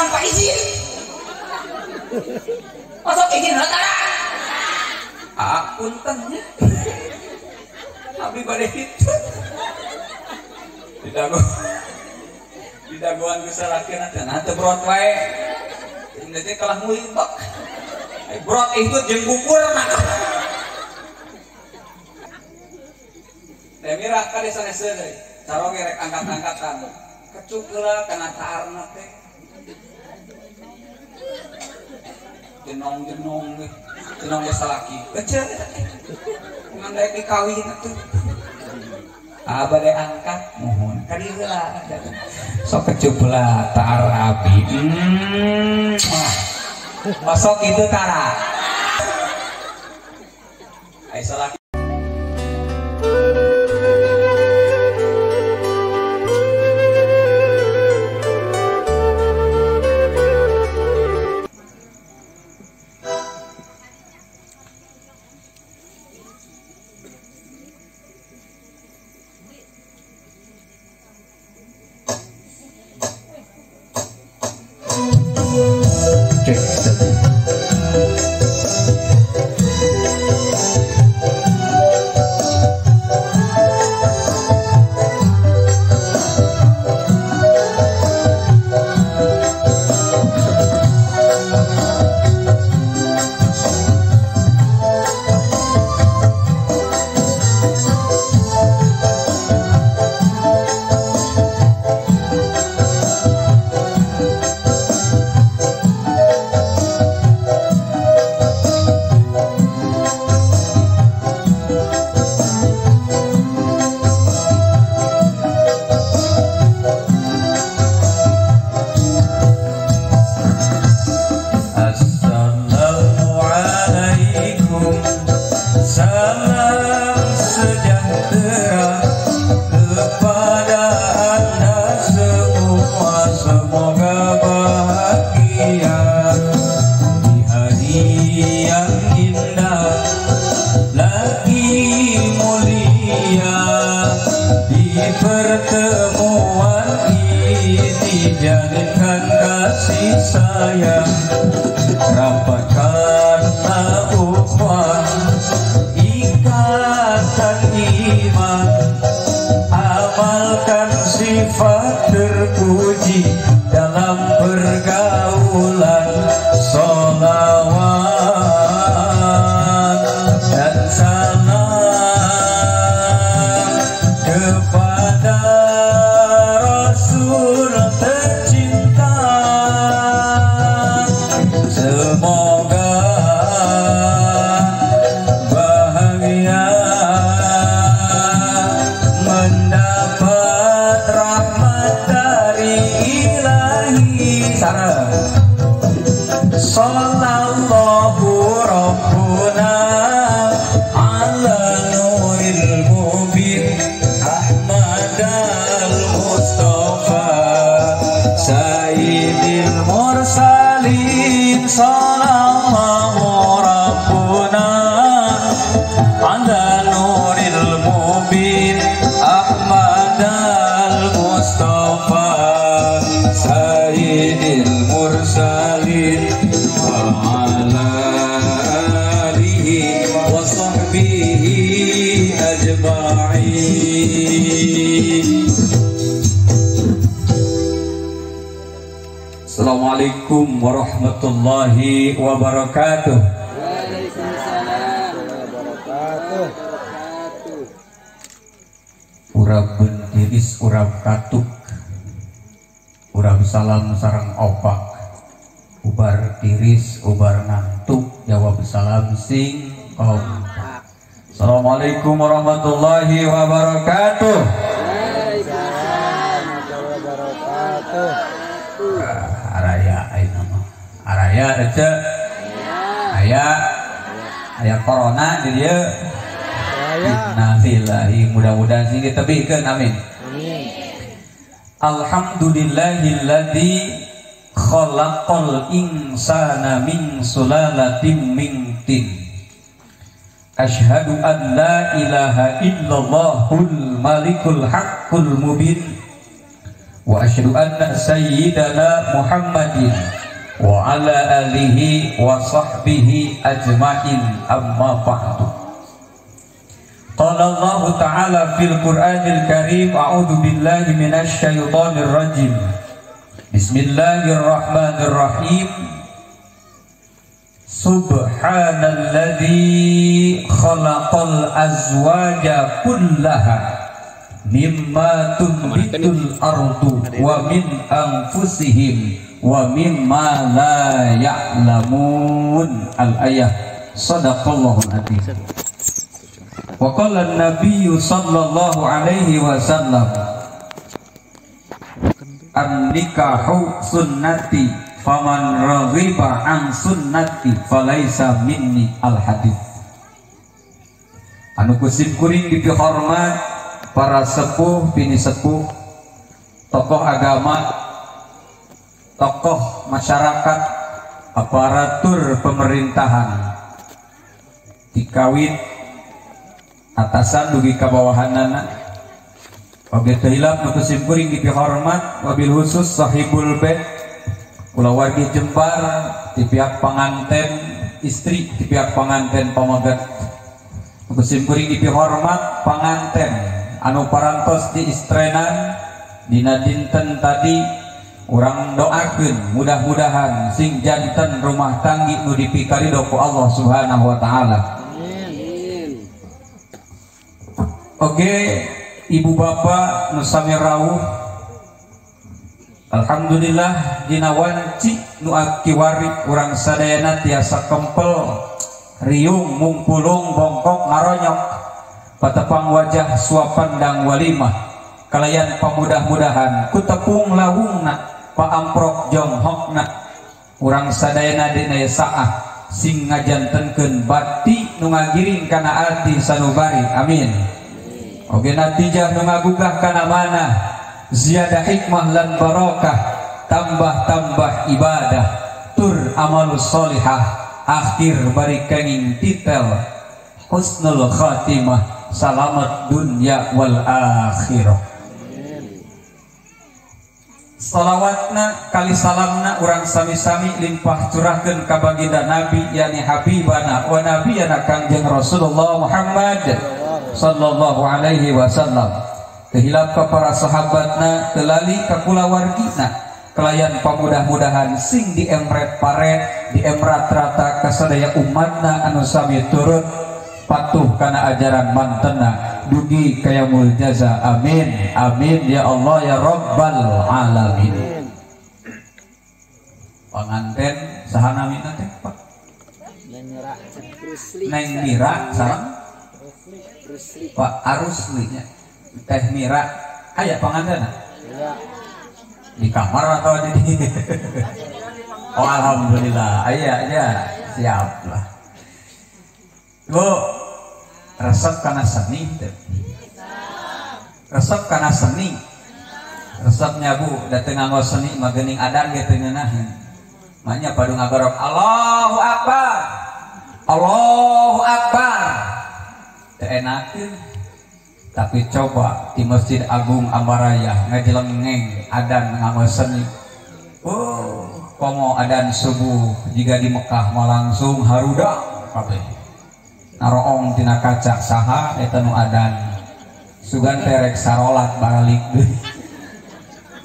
tanpa izin. Masuk izin tara. Puntennya. Abdi bade itu. Didagoan kesalakian cenah teu brot wae. Indah teh kalah ngulimbak. Brot itu jeung gugurna. Demira ka desa-desa deui. Caroge rek angkat-angkatan. Kecuk heula kana taarna teh. Jenong-jenong we. Jenong desa laki. Kecil eta teh. Ngandai dikawin atuh. Abade angkat mohon ka dieu heula. Sok kecup heula taar abi. Masuk itu tara. Ai salaki. Assalamualaikum warahmatullahi wabarakatuh. Waalaikumsalam warahmatullahi wabarakatuh. Urab bentiris urab katuk, urab salam sareng opak, ubar tiris ubar ngantuk, jawab salam sing kompak. Assalamualaikum warahmatullahi wabarakatuh. Waalaikumsalam warahmatullahi wabarakatuh. Araya aja aya corona di dieu innalillahi mudah-mudahan sih ditebihkeun amin. Alhamdulillahilladzi khalaqal insana min sulalatin min tin. Asyhadu an la ilaha illallahul malikul haqqul mubin wa asyhadu anna sayyidana Muhammadin wa ala alihi wa sahbihi ajma'in amma ba'du. Qala Allah ta'ala fil Qur'anil Karim a'udzu billahi minasy syaithanir rajim. Bismillahirrahmanirrahim. Subhanalladzi khalaqal azwaja kullaha mimma tunbitul ardu wa min anfusihim wa mimma la ya'lamun. Al-ayah. Shadaqallahul adzim. Wa qala an-nabiy sallallahu alaihi wasallam an-nikahu sunnati faman raghiba an sunnati falaisa minni. Al-hadits. Anu kusim kuring dihormat para sepuh bini sepuh, tokoh agama, tokoh masyarakat, aparatur pemerintahan, dikawin atasan dugi kabawahanana, oge teu hilap nu kusim kuring dihormat wabil khusus sahibul bait kulawargi Jembar, di pihak pengantin istri, di pihak pengantin pamagat, kusim kuring dihormat pengantin anu parantos di istrenan dina dinten tadi. Urang doakeun mudah-mudahan sing janten rumah tanggi nu dipikarido ku Allah Subhanahu wa taala. Amin. Oke, ibu bapak nu sami rawuh, alhamdulillah dina wanci nu akiwari urang sadayana tiasa kempel riung mungpulung bongkok ngaronyok patepang wajah suapandang walimah kalayan pamudah-mudahan ku tepung lawungna paamprok jonghokna urang sadayana dina saah sing ngajantenkeun bati nu ngagiring kana ati sanubari. Amin. Oge natijah nu ngagugah kana mana ziyadah hikmah lan barokah, tambah-tambah ibadah, tur amalus solihah, akhir bari kenging titel husnul khatimah, salamat dunya wal akhirah. Salawatna kali salamna urang sami-sami limpah curahkeun ka baginda Nabi yakni habibana wa nabiyana Kangjeng Rasulullah Muhammad sallallahu alaihi wasallam. Tehilap ka para sahabatna, telali ka kulawargina, kelayan pamudah-mudahan sing diemret paret, diemrat rata kasadaya umatna anu sami turut patuh kana ajaran mantena dugi kayamul jaza. Amin. Amin ya Allah ya Rabbal alamin. Panganten saha namina teh Pak? Neng Mira sareng Pak Arusli nya. Teh Mira aya pangantena? Di kamar atau di Oh alhamdulillah aya aja siap lah. Bu resep kana seni teh. Resep kana seni. Resepnya Bu dateng nganggo seni mah geuning adan ge teu ngeunaheun. Manya padu ngabarok Allahu Akbar. Allahu Akbar. Teu enakeun. Tapi coba di Masjid Agung Ambaraya ngajelengeng adan nganggo seni. Oh, komo adan subuh jika di Mekah mah langsung harudak kabeh. Naroong tina kaca saha eta nu adan. Sugan terek sarolat balik deui.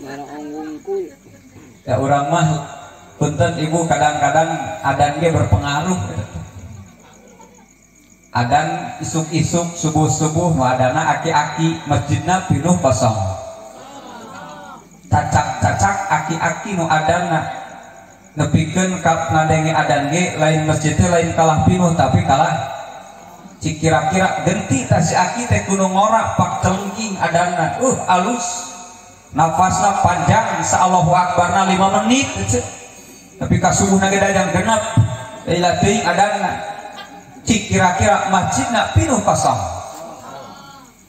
Naroong wungkul. Ya urang mah punten Ibu kadang-kadang adan ge berpengaruh. Adan isuk-isuk subuh-subuh nu adana aki-aki masjidna pinuh kosong. Cacak-cacak aki-aki nu adana nepikeun ka ngadenge adan ge lain masjid teh lain kalah pinuh tapi kalah kira-kira genti ta si aki teh kudu ngorak pak celengking adanna alus nafasna panjang sa Allahu Akbarna 5 menit tapi ka subuhna ge dadang genep ila teuing adanna cik kira-kira masjidna pinuh kosong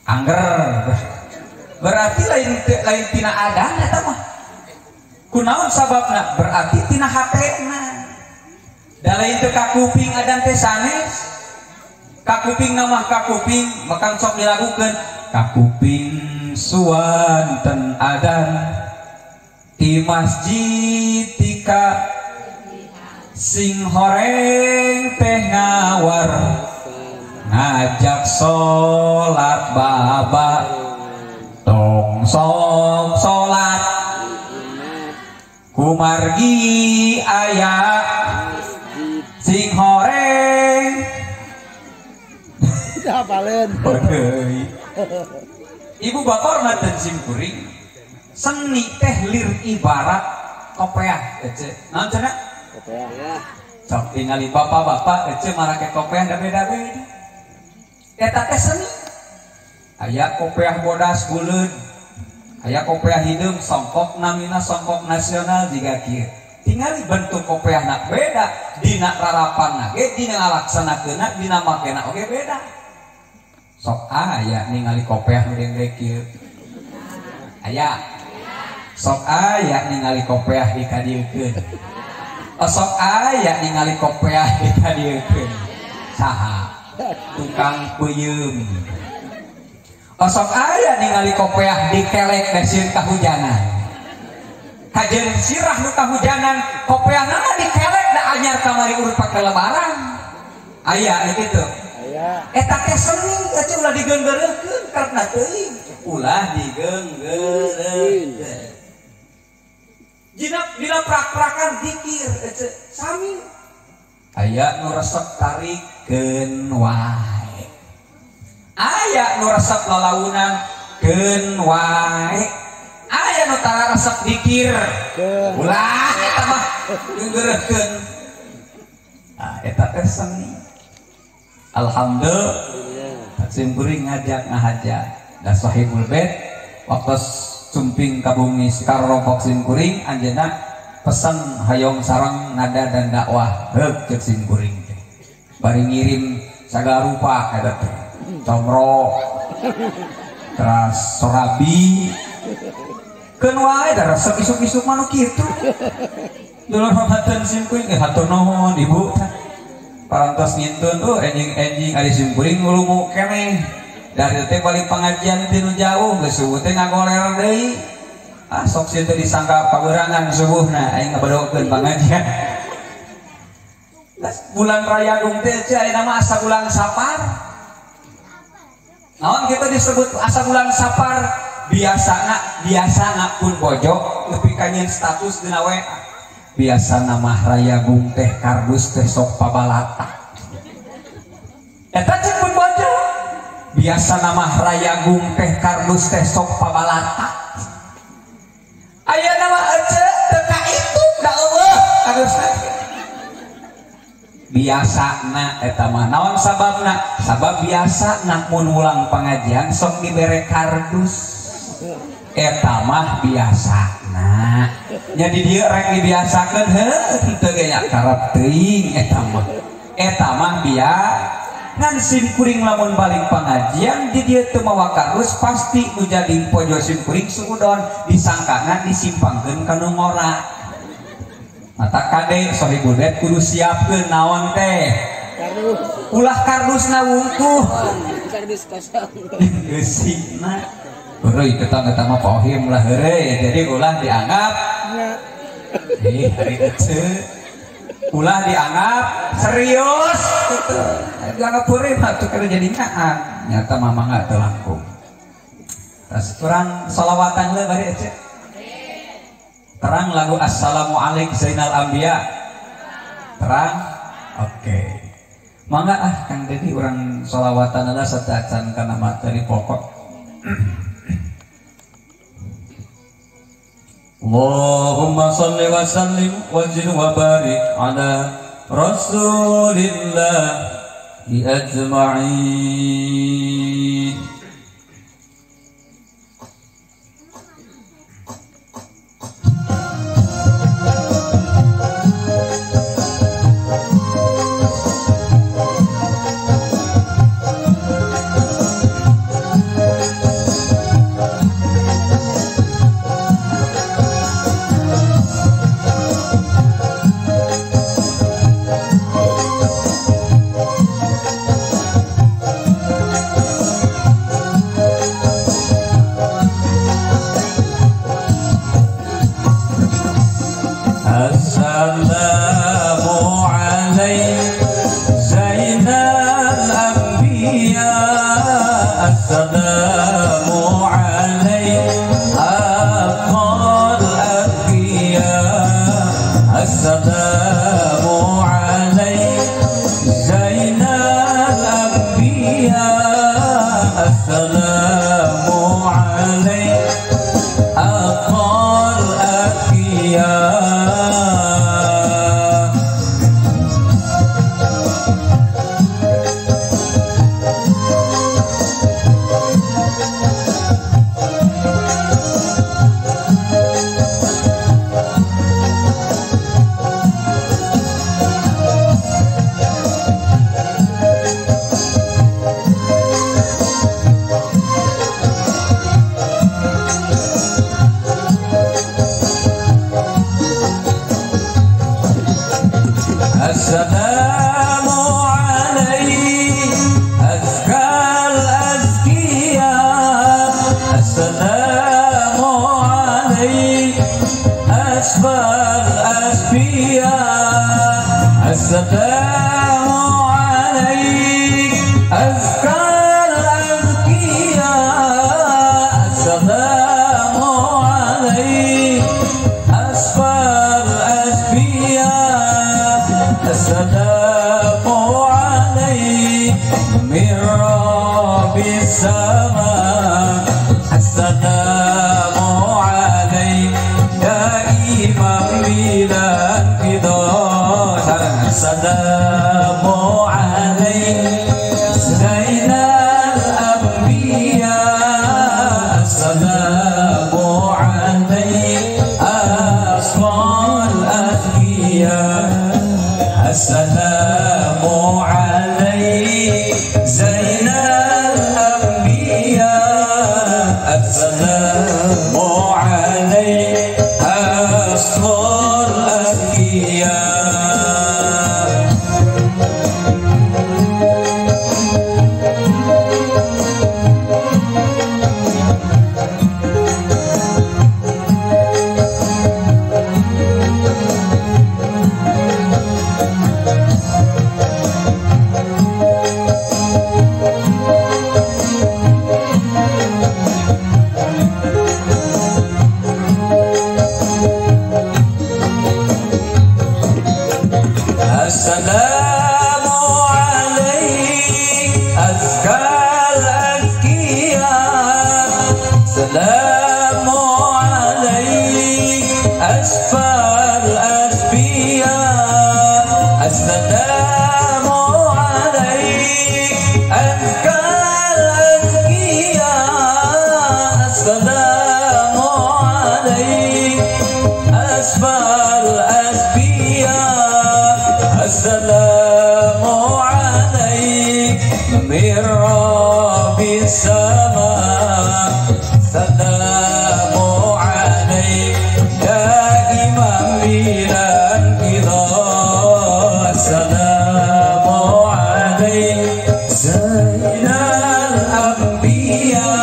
angger berarti lain tina adanna eta mah kunaon sababna berarti tina hatena da lain teu ka kuping adan teh sanes kakuping nama kakuping makan sok dilakukan kakuping suanten adan di masjid tika sing horeng teh ngawar ngajak sholat baba tong sok sholat kumargi aya sing horeng Hafalin. ibu bapak ngaten simkuring seni teh lir ibarat kopeah ece naon cenah Kopiah. sok tingali bapak-bapak ece marake kopeah da beda-beda eta teh seni aya kopeah bodas buleud aya kopeah hideung songkok namina songkok nasional jiga kieu tingali bentuk kopeahna beda dina rarapanna ge dina ngalaksanakeunna dina makena oge beda sok aya ningali kopeah nu dengdek kieu aya sok aya ningali kopeah dikadiekeun sok aya ningali kopeah dikadiekeun saha tukang peuyeum sok aya ningali kopeah dikelek dasieun kahujanan kajeun sirah nu kahujanan kopeahna dikelek da anyar kamari urut pake lebaran aya kitu Aya. eta teh seni atuh ulah digeunggeureukkeun karena teuing ulah digeunggeureukkeun dina prak-prakan zikir sami aya nu resep tarikeun wae aya nu resep lalaunan keun wae aya nu tara resep zikir ulah eta mah geureukeun eta teh seni alhamdulillah simkuring ngajak ngahajat da sahibul bait waktu sumping kabumi sekar rongkok simkuring anjeunna pesan hayong sareng nada dan dakwah heuk ceuk simkuring teh bari ngirim sagala rupa eta teh comro terus sorabi keun wae da resep isuk-isuk mah nu kitu dulur pamaten simkuring hatur nuhun ibu parantos ngintun tuh enjing ari simkuring ngulungu keneh dari teh balik pengajian tinu jauh geus subuh teh ngagoler deui sok sieu teh disangka pabeurangan subuhna aing ngabadokeun pengajian bulan raya agung teh ayeuna mah asa bulan sapar naon kita disebut asa bulan sapar biasana pun pojok nepi ka nyieun status dina WA biasana mah raya agung teh kardus teh sok pabalata eta ceuk pun pojok biasa nama raya agung teh kardus teh sok pabalata aya nama aja teka itu da Allah kardus biasana eta mah naon sababna sabab biasana mun ulang pengajian sok dibere kardus eta mah biasana jadi dieu rek dibiasakeun heuh teu ge nya karep teuing eta mah ngan simkuring lamun balik pengajian di dia teu mawa kardus pasti nu jadi pojok simkuring suudon disangkana disimpangkeun ka nu ngora mata kade sahibul bait kudu siapkeun naon teh ulah kardusna wungkuh Kardus kosong. geusina beureui kita mah pohim lah heureuy jadi ulah dianggap hari teu ulah dianggap serius gitu. Dianggap peureum atuh keur jadi nyaan nyata mamangga teu langkung tas kurang shalawatan heula bari ece terang lagu assalamualaikum zainal anbiya terang oke. Mangga Kang Dedi urang shalawatan heula sadacan kana materi pokok Allahumma salli wa sallim wa zid wa barik ala Rasulillah ajma'in. assalamu alaik zainal anbiya assalamu alaik aqal atqiya Assalamu alaikum azkal azkiya Assalamu alaikum asfal asfiya Assalamu alaikum azkal azkiya Assalamu alaikum asfal asfiya Assalamu alaikum min rabbis sama Assalamu alaikum ya imam bilan qidha Assalamu alaikum zainal anbiya Assalamu alaikum asfal asfiya Assalamu alaikum zainal anbiya Assalamu alaikum asfal asfiya Assalamu alaikum azkal azkiya Assalamu alaikum asfal asfiya Assalamu alaikum azkal azkiya Assalamu alaikum asfal asfiya Assalamu alaikum min rabbis sama Assalamu alaikum ya imam bilan qidha Assalamu alaikum zainal anbiya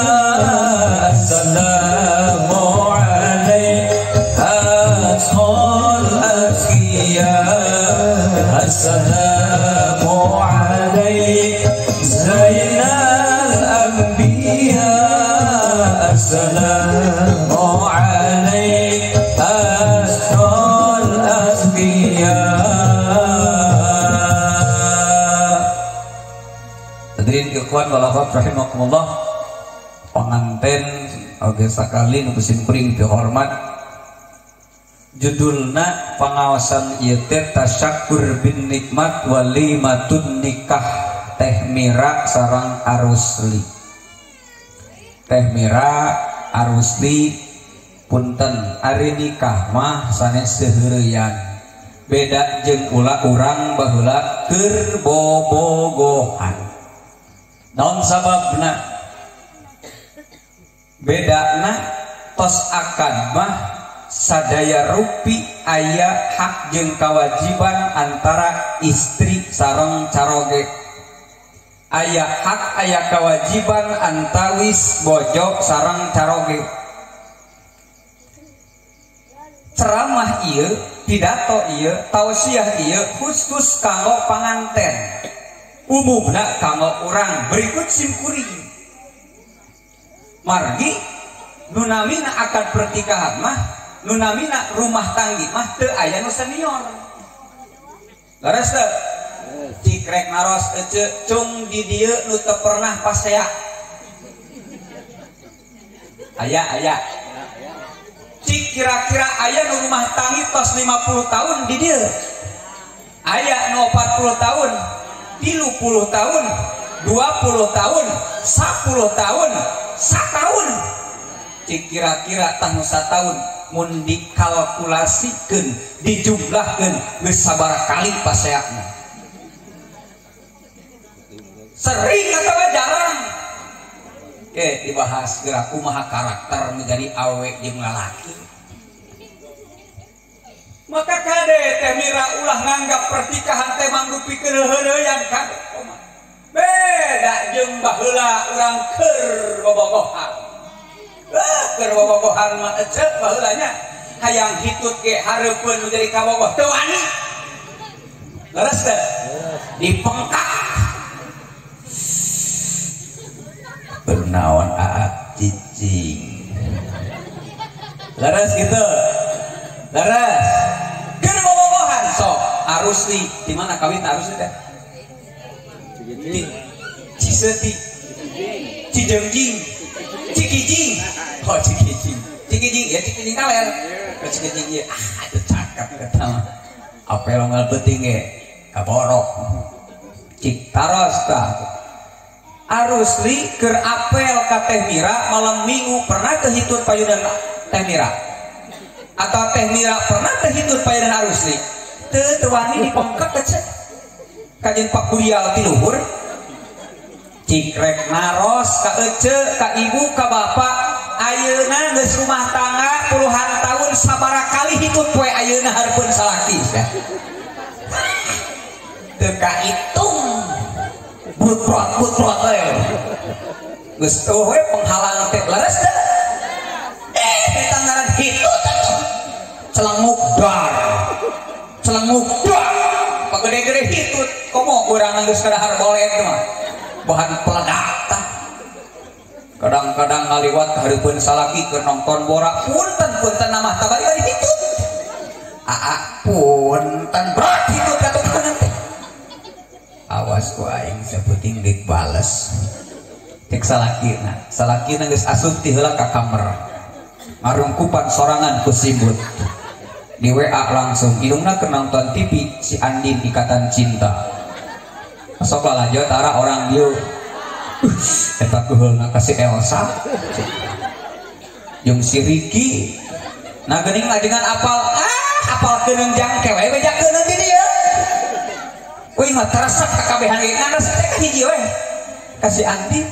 Assalamu alaikum asfal asfiya Assalamu alaikum zainal anbiya Assalamu alaikum asfal asfiya Hadirin ikhwan wal akhwat rahimakumullah panganten oge sakali nu kuring dihormat judulna pengawasan ieu teh tasyakur bin nikmat walimatun nikah teh mira sareng arusli teh mira arusli punten ari nikah mah sanes seureurian beda jeung ulah urang baheula keur bobogohan naon sababna bedana tos akad mah sadaya rupi aya hak jeung kewajiban antara istri sareng caroge aya hak aya kewajiban antawis bojo sareng caroge ceramah ieu pidato ieu tausiah ieu khusus kanggo panganten umumna kanggo urang berikut simkuring margi nunamina akad pertikahan mah nu namina rumah tanggi mah teu aya nu senior. Leres teu? Cikrek naros ece cung di dieu nu teu pernah pasea. Aya. Cik kira-kira aya nu rumah tanggi tos 50 tahun di dieu. Aya nu 40 tahun, 30 tahun, 20 tahun, 10 tahun, 1 tahun. Cik kira-kira tah nu satahun mun dikalkulasikeun, dijumlahkeun geus sabaraha kali paseakna. Sering atau jarang? Dibahas gerak kumaha karakter menjadi awe jeung lalaki. Maka kade teh mira ulah nganggap pertikahan teh manggupikeun heuleuyan kade. Beda jeung baheula urang keur bobogohan. Keur bobogohan mah ecet baheulanya hayang hitut ge hareupeun nu jadi kabogoh teu wani. Leres teh? Dipengkak. Bernaon cicing. Leres gitu. Leres. Keur bobogohan sok Arusli di mana kawin Arusli teh? Di Ciseuti. Cijeungjing. Cikijing. Oh Cikijing. Cikijing ya Cikijing kaler. Cikijing ya itu cakep eta mah. Apel onggal peuting ge kaborok. Cik taros tah. Arusli keur apel ka Teh Mira malam minggu pernah kehitut payunan Teh Mira atau Teh Mira pernah kehitut payunan Arusli teu wani dipengkek ece kajen Pak Kurial ti luhur cikrek naros ka ece ka ibu ka bapak ayeuna geus rumah tangga puluhan tahun sabaraha kali hitut poe ayeuna hareupeun salaki teu kahitung butrot geus teu we penghalang teh leres teh eta ngaran hitut celenguk pagede-gede hitut komo urang geus kadahar bolet mah bahan peledak tah kadang-kadang ngaliwat hareupeun salaki keur nongton borak punten namah tabari hitut punten berat hitut katutunan teh awas ku aing saputing dik bales cek salakina geus asup ti heula ka kamar ngarungkupan sorangan ku simbut di WA langsung hidungna keur nonton TV si Andin Ikatan Cinta sok lanjut tara orang dieu eta kuheulna ka si Elsa jeung si Ricky nah geuning lajengan apal keunang jangke we bejakeun di dieu wih mah teresep kakabehan ge ngaras teh ka hiji we ka si Andin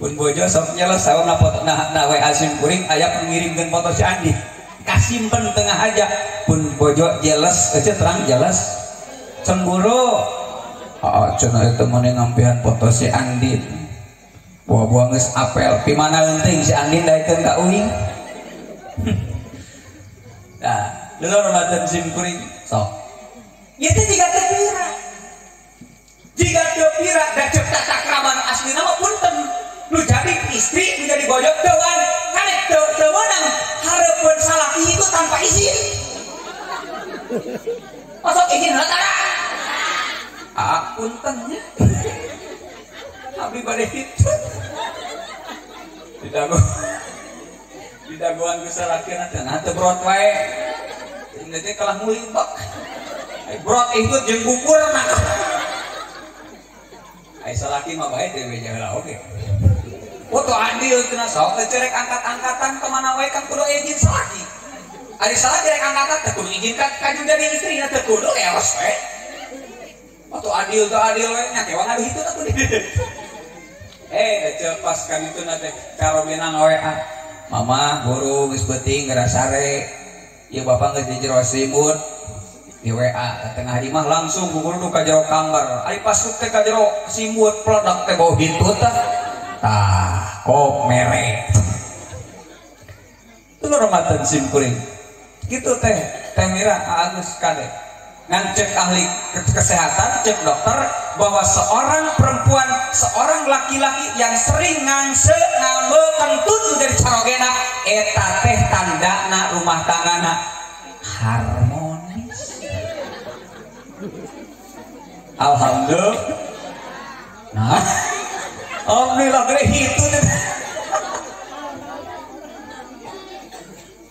pun bojo sok nyeles sauna foto na WA sim kuring aya pengirimkeun foto si Andin kasimpen tengah aja pun bojo jeles ece terang jeles cemburu cenah eta mah ngampean foto si Andin buah-buah geus apel pi mana leunteng si Andin daekeun ka uing nah leuleur maten sim kuring sok ieu teh jiga teu pira da ceuk tata krama aslina mah punten nu jadi istri nu jadi bojo teu wani kane teu meunang hareupeun salaki itu tanpa izin masuk izin heula punten nya abdi bade hitut didagoan ku salakina teh nah teu brot wae ini teh kalah mulibak brot ikut jeung bukurna ai salaki mah bae teh beja heula oge foto adil cenah sok cerek angkat-angkatan kemana wae kan kudu izin salaki ari salaki rek angkat teh kudu izin ka kajung dari istrina teh kudu eos we foto adil teh adil we nya teh ngadu hitut atuh ceu pas ka dituna teh karobenang WA mama buru geus beuting gara sare ieu bapak geus di jero selimut di WA tengah hari mah langsung gugurdu ka jero kamar ari pasuk teh ka jero simut peledak teh bau hitut tah kok mere itu hormatan sim kuring gitu teh Mira Agus kade ngan cek ahli kesehatan cek dokter bahwa seorang perempuan seorang laki-laki yang sering ngangse ngambekentut dari carogena eta teh tandana rumah tanggana harmonis. Alhamdulillah. Nah, alhamdulillah gede itu.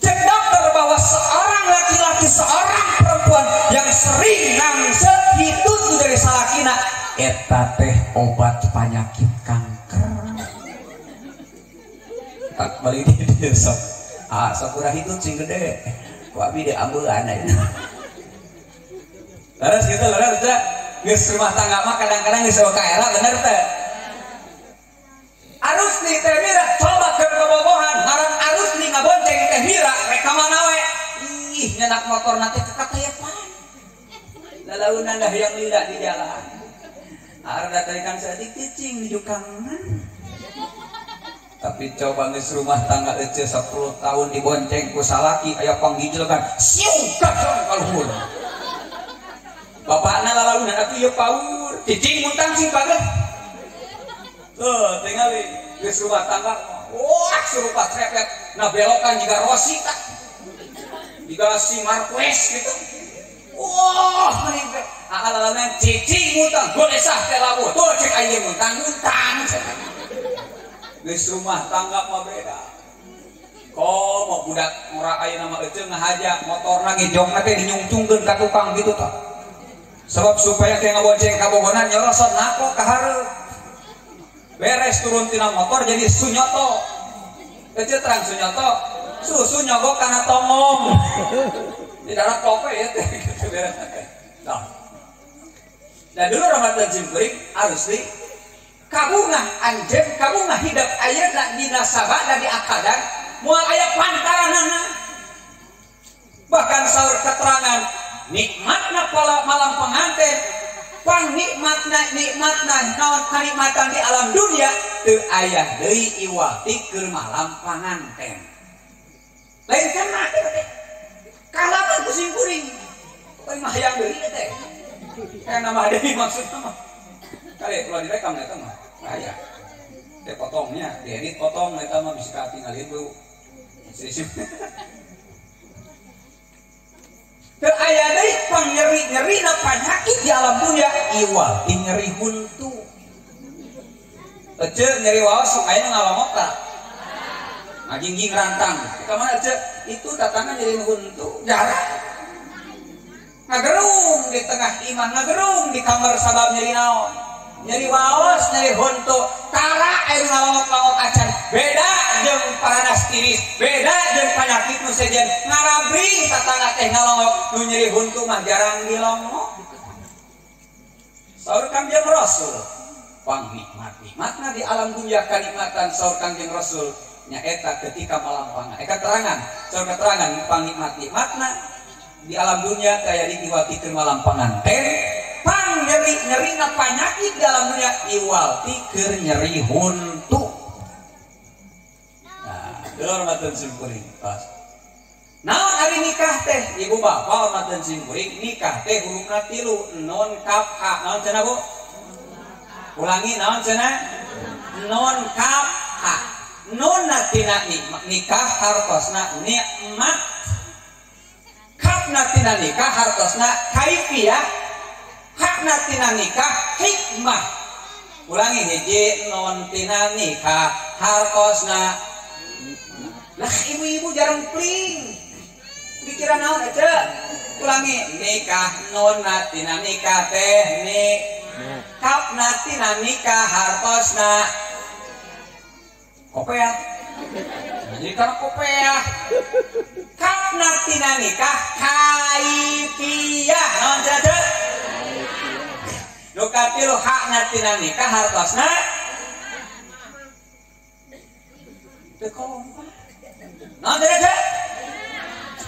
Cek dokter bahwa seorang laki-laki, seorang perempuan yang sering ngangse hitut dari salakina eta teh obat penyakit kanker. Tak balik di dia sok. Sakura hitut sing gede. Ku abi de ambeun itu. Laras gitu, laras teh. Geus rumah tangga mah kadang-kadang geus ka era bener teh. Arus ni teh mira coba ke bobogohan, ngaran arus ni ngabonceng teh mira rek ka mana we. Ih, nyenak motor nanti ke katayapan. Lalaunan dah yang lidah di jalan. Arda tarikan sadik cicing di jukangan. Tapi coba geus rumah tangga ece 10 tahun dibonceng ku salaki aya panggijlegan. Siung kasong kaluhur. Bapakna lalaunan atuh ieu paur, cicing muntang sing bageus. Tuh, tingali geus rumah tangga. Wah, serupa trepet na belokan jiga Rossi tak. Jiga si Marquez gitu. Wah, meninggal. Lalaunan cicing muntang, golesah teh labu. Tuh cek aya muntang-muntang. Geus rumah tangga mah beda. Komo budak ora aya nama ece ngahaja motorna ngejongna teh dinyungcungkeun ka tukang gitu tah. Sebab supaya kayak ngabonceng kabogonan nyoroson nako ka hareup. Beres turun tina motor jadi sunyoto. Kecil terang sunyoto, susu nyogok kana tongong. Di darat kope ya teh gitu beres. Nah dulu Ramadan Jimkuring harus di kabungah anjem kabungah hidup ayeuna dina sabada di akadan moal aya pantaranana. Bahkan saur keterangan nikmatna pola malam pengantin pang nikmatna naon kanikmatan di alam dunia teu aya deui iwati keur malam panganten. Lain kan mati teh. Kalaban kucing kuring. Teu mah hayang deui teh. Kayak nama deui maksudna mah. Kali kalau direkam eta mah aya. Teh potongnya, diedit potong eta mah bisa katingalin bu. Teu aya deui panyeri-nyerina penyakit di alam dunia iwal nyeri huntu. Ece nyeri waos sok aya ngalongok tah. Ngajingjing rantang. Ka mana ece itu tatana nyeri huntu. Jarang. Ngagerung di tengah iman, ngagerung di kamar sabab nyeri naon. Nyeri waos, nyeri huntu. Tara air ngalongok-longok acan. Beda jeung paranas tiris, beda jeung penyakit nu sejen ngarabring tatangga teh ngalongok. Nu nyeri huntu mah jarang dilongok. Saur Kangjeng Rasul pang nikmatna di alam dunia kanikmatan saur Kangjeng Rasul nyaeta ketika malam pangan. Keterangan, saur keterangan pang nikmatna di alam dunia kaya diiwati keur malam panganten. Pang nyeri-nyerina penyakit di alam dunia iwati keur nyeri huntu. Hormatan simkuring pas. Naon ari nikah teh ibu bapak hormatan simkuring nikah teh hurufna 3 non kaf ha naon cenah Bu? Ulangi naon cenah? Non kaf ha. Non tina nikah hartosna nikmat. Kaf tina nikah hartosna kaifiyah. Hak tina nikah hikmah. Ulangi hiji non tina nikah hartosna. Lah ibu-ibu jarang pling. Pikiran naon aja. Ulangi nikah nonna tina nikah teh kapna tina nikah hartosna kopea. Jadi kana kopea. Kapna tina nikah kaifiyah. Naon aja? Nu katilu hakna tina nikah hartosna teu kompa. Nah, ada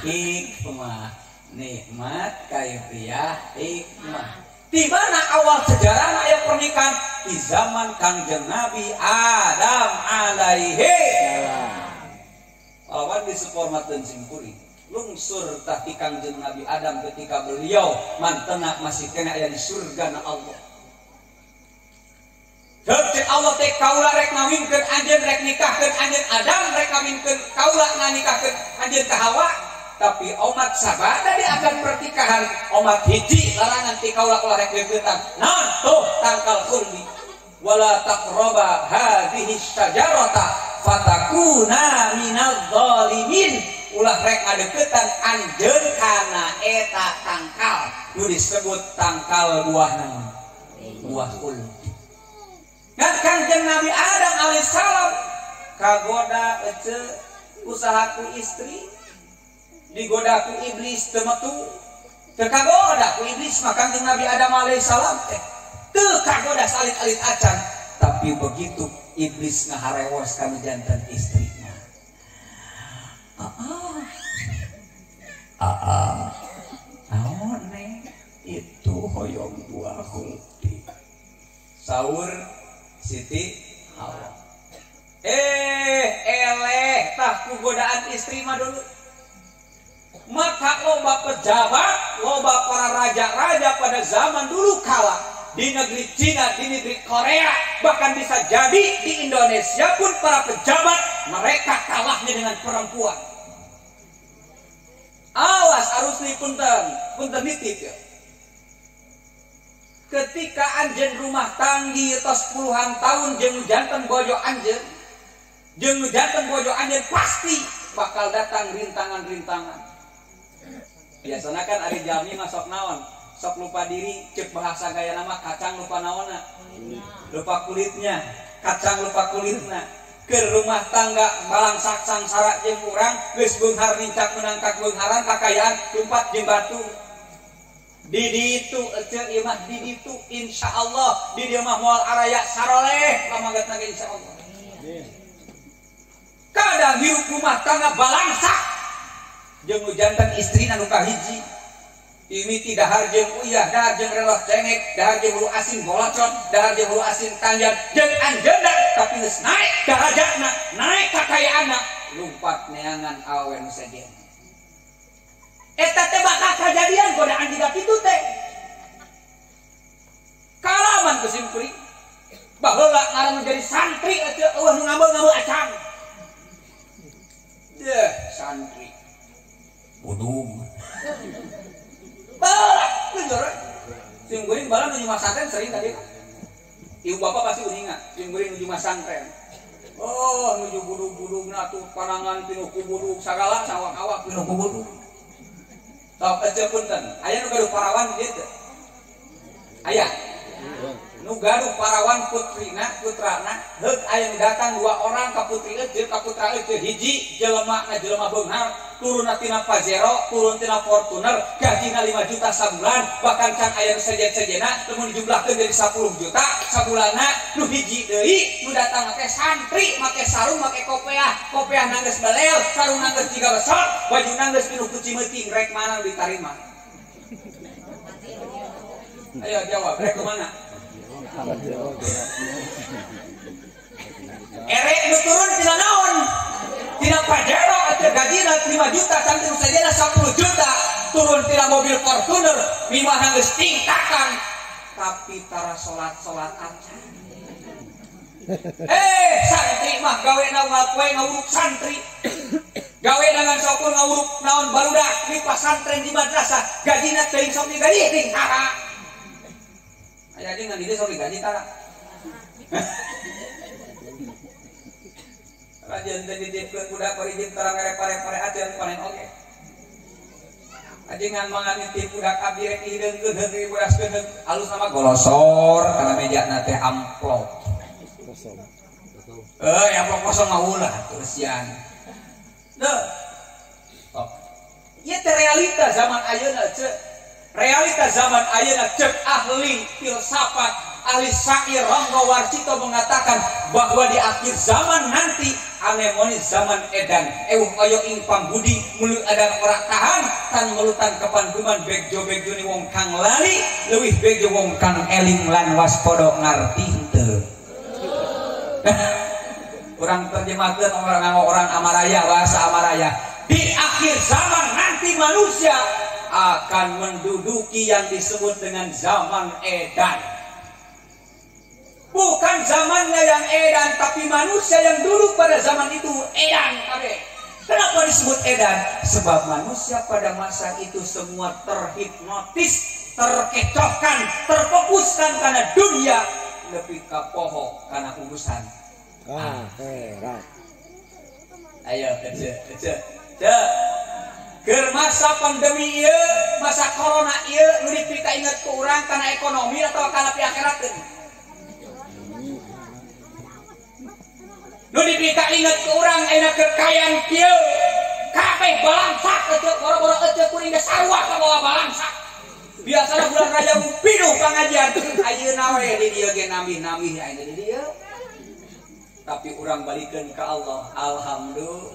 hikmah, nikmat, kaifiyah, hikmah. Di mana awal sejarah ayat pernikahan? Di zaman Kangjeng Nabi Adam alaihi lawan di sepormaten simkuring lungsur tah Kangjeng Nabi Adam ketika beliau mantena masih kena aya di surga na Allah. Cek Allah teh kaula rek ngawinkeun anjeun rek nikahkeun anjeun Adam rek ngawinkeun kaula nganikahkeun anjeun ka Hawa. Tapi umat sabada di akan pertikahan umat hiji larangan ti kaula rek deuketan. Naon tuh tangkal khuldi. Wala taqraba hadhihi syajarata fatakuna minadz zalimin. Ulah rek ngadeuketan anjeun kana eta tangkal nu disebut tangkal buah naon? Buah khuld. Ngan Kanjeng Nabi Adam alaihissalam kagoda ece usahaku istri digoda ku iblis teu metu teu kagoda ku iblis mah Kanjeng Nabi Adam alaihissalam teu kagoda salit-alit acan tapi begitu iblis ngaharewos kana jantan istrina naon neng itu hoyong buah khuldi saur Siti Hawa. Eleh tah ku godaan istri mah dulu. Maka loba pejabat, loba para raja-raja pada zaman dulu kala di negeri Cina, di negeri Korea, bahkan bisa jadi di Indonesia pun para pejabat mereka kalahnya dengan perempuan. Awas harus punten nitip ya. Ketika anjeun rumah tanggi tos puluhan tahun jeung janten bojo anjeun pasti bakal datang rintangan-rintangan. Biasana kan ari jalmi mah sok naon? Sok lupa diri, ceuk bahasa gaya nama kacang lupa naonna. Lupa kulitnya, kacang lupa kulitna. Ke rumah tangga balangsak sangsara jeung urang geus beunghar nincak menangkak beungharan kakayaan tumpat jeung batu. Di ditu eceuk ieu mah di ditu insyaallah di dieu mah moal araya saroleh pamanggatna ge insyaallah. Kadang hirup rumah tangga balangsak jeung jantan istrina nu kahiji mimiti dahar jeung uyah dahar jeung reloh cengek dahar jeung hulu asin bolocot dahar jeung hulu asin tanjan jeung anjeunna tapi geus naek darajatna naek kakayaanna lumpat neangan awen saja. Eta teh bakal kejadian godaan jiga kitu teh. Kalaman kesimpring baheula ngaran jadi santri atuh eueuh nu ngambeu acan. Deh, santri. Budung. Balak bener. Sim guring bala menuju masantren sering tadi. Ibu bapak pasti uningan, sim guring menuju masantren. Oh, menuju budug-budugna tuh panangan pinu ku budug sagala sawak-awak pinu ku budug. Sok ece punten, aya nu gaduh parawan dieu teu? Aya. Nu gaduh parawan putrana, heug aya nu datang 2 orang ka putri jeung ka putra teu hiji jelema beunghar, turun tina Pajero, turun tina Fortuner, gajina 5 juta sabulan, bahkan can aya nu sejen-sejena teu dijumlahkeun jadi 10 juta sabulanna, nu hiji deui nu datang teh santri make sarung make kopiah nanggeus belel, sarung nanggeus 3 besar, baju nanggeus pinu kuci meuting rek mana ditarima. Ayo jawab, rek kemana? Erek nu turun tina naon? Tina Pajero atuh gajina 5 juta sampai nu sajana 10 juta. Turun tina mobil Fortuner, mimah geus tingkakan. Tapi tara salat-salat acan. Santri mah gawena ngapoe ngawuruk santri. Gawe dengan sopur ngawuruk naon barudak di pasantren di madrasah. Gajina teuing sok digaji ting tara. Aya jeung ngadi sok digaji tara. Rajin teh dititipkeun budak parijin tara mere-pare acan panen oge. Ajengan mangan nitip budak abdi rek hideungkeun heug diberaskeun heug alus nama golosor kana mejana teh amplop. Kosong. Amplop kosong ngaulah terus sian. Deuh. Oh. Ieu teh realita zaman ayeuna ceuk. Realita zaman ayeuna ceuk ahli filsafat, ahli syair Ronggo Warsito mengatakan bahwa di akhir zaman nanti anemoni zaman edan eueuh ayo ing pambudi mulu adan ora tahan tan melutan kepanduman begjo-begjo ni wong kang lali leuwih bejo wong kang eling lan waspada ngarti teu. Kurang terjemahkeun orang Amaraya bahasa Amaraya. Di akhir zaman nanti manusia akan menduduki yang disebut dengan zaman edan. Bukan zamannya yang edan, tapi manusia yang dulu pada zaman itu edan. Kenapa disebut edan? Sebab manusia pada masa itu semua terhipnotis, terkecohkan, terfokuskan karena dunia, lebih kapoho karena urusan akhirat. Ayo kece. Ke masa pandemi ieu, masa corona ieu, nu dipika inget ke urang karena ekonomi atau karena akhirat teh? Nu dipika inget ke urang ayeuna kekayaan kieu, kabeh balangsak teh, boro-boro ece kuring ge sarua ka bawa balangsak. Biasana bulan Rajab pinuh pangajian, ayeuna we di dieu ge nambih-nambih ayeuna di dieu. Tapi urang balikeun ka Allah, alhamdulillah.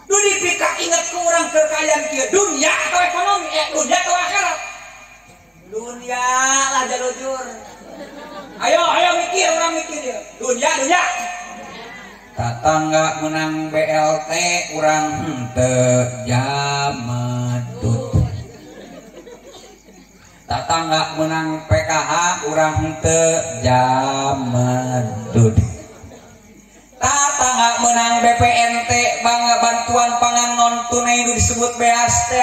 Nu dipika inget ke urang kekayaan kieu, dunia atau ekonomi, dunia atau akhirat? Dunia lah jalujur. Ayo mikir, orang mikir ya. Dunia. Tatangga menang BLT, urang henteu jamadut. Tatangga menang PKH, urang henteu jamadut. Tatangga menang BPNT, bantuan pangan non tunai itu disebut BHT.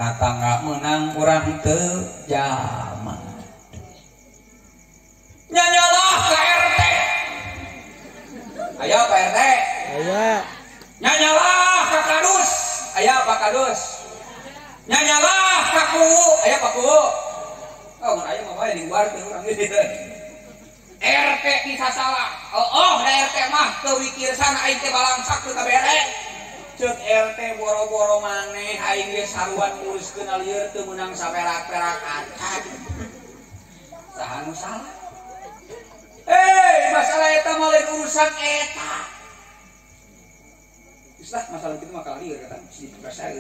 Tatangga menang urang henteu jamadut. Nyanyalah ke RT. Ayo Pak RT. Ayo. Nyanyalah ke Kadus. Ayo Pak Kadus. Nyanyalah ke Kuwu. Ayo Pak Kuwu. Oh, mun aya mah bae di luar teh urang ieu. RT bisa salah. Da RT mah teu wikir sana aing teh balangsak teu kabere. Ceuk RT boro-boro maneh aing ge saruan nguruskeun alieur teu meunang saperak-perakan. Saha nu salah? Masalah eta mah lain urusan eta. Islah masalah kitu mah kalieur kata si kasar.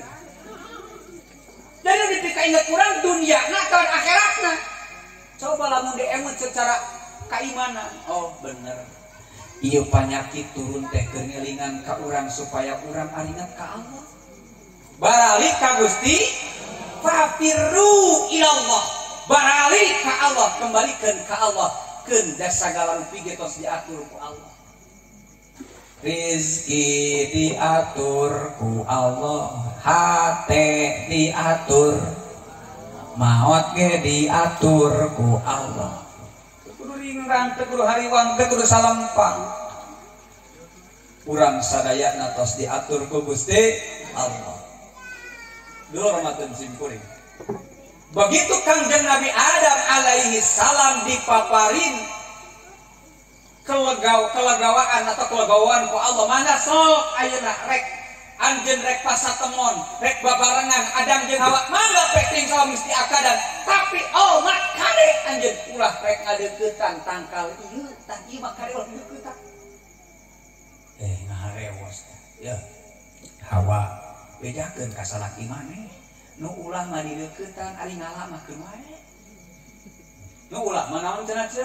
Jadi dipika inget kurang dunia na kawan akhiratna. Coba lamun diemut secara keimanan. Oh bener. Ieu panyakit turun teh keur ngelingan ka urang supaya urang aringat ka Allah. Baralik ka Gusti, fafirru ilallah. Baralik ka Allah, kembalikan ka Allah. Keun segala rupi getos diatur ku Allah. Rizki diatur ku Allah, hate diatur, maot ge diatur ku Allah. Kudu ringrang, kudu hariwang, kudu salampang. Urang sadayana tos diatur ku Gusti Allah. Dulu Ramadan simkuring. Begitu Kangjeng Nabi Adam alaihi salam dipaparin kelegawaan atau kelegawaan ku Allah, mana sok ayeuna rek anjeun rek pasatemon rek babarengan Adam jeung Hawa mangga peuting salam mesti akadan, tapi mak kade anjeun ulah rek ngadeuketan tangkal ieu tah ieu mah kade ulah ngadeuketan ngaharewos ya Hawa bedakeun ka salaki maneh nu ulah mah dideuketan ari ngalamakeun wae. Nu ulah mah naon cenah ce?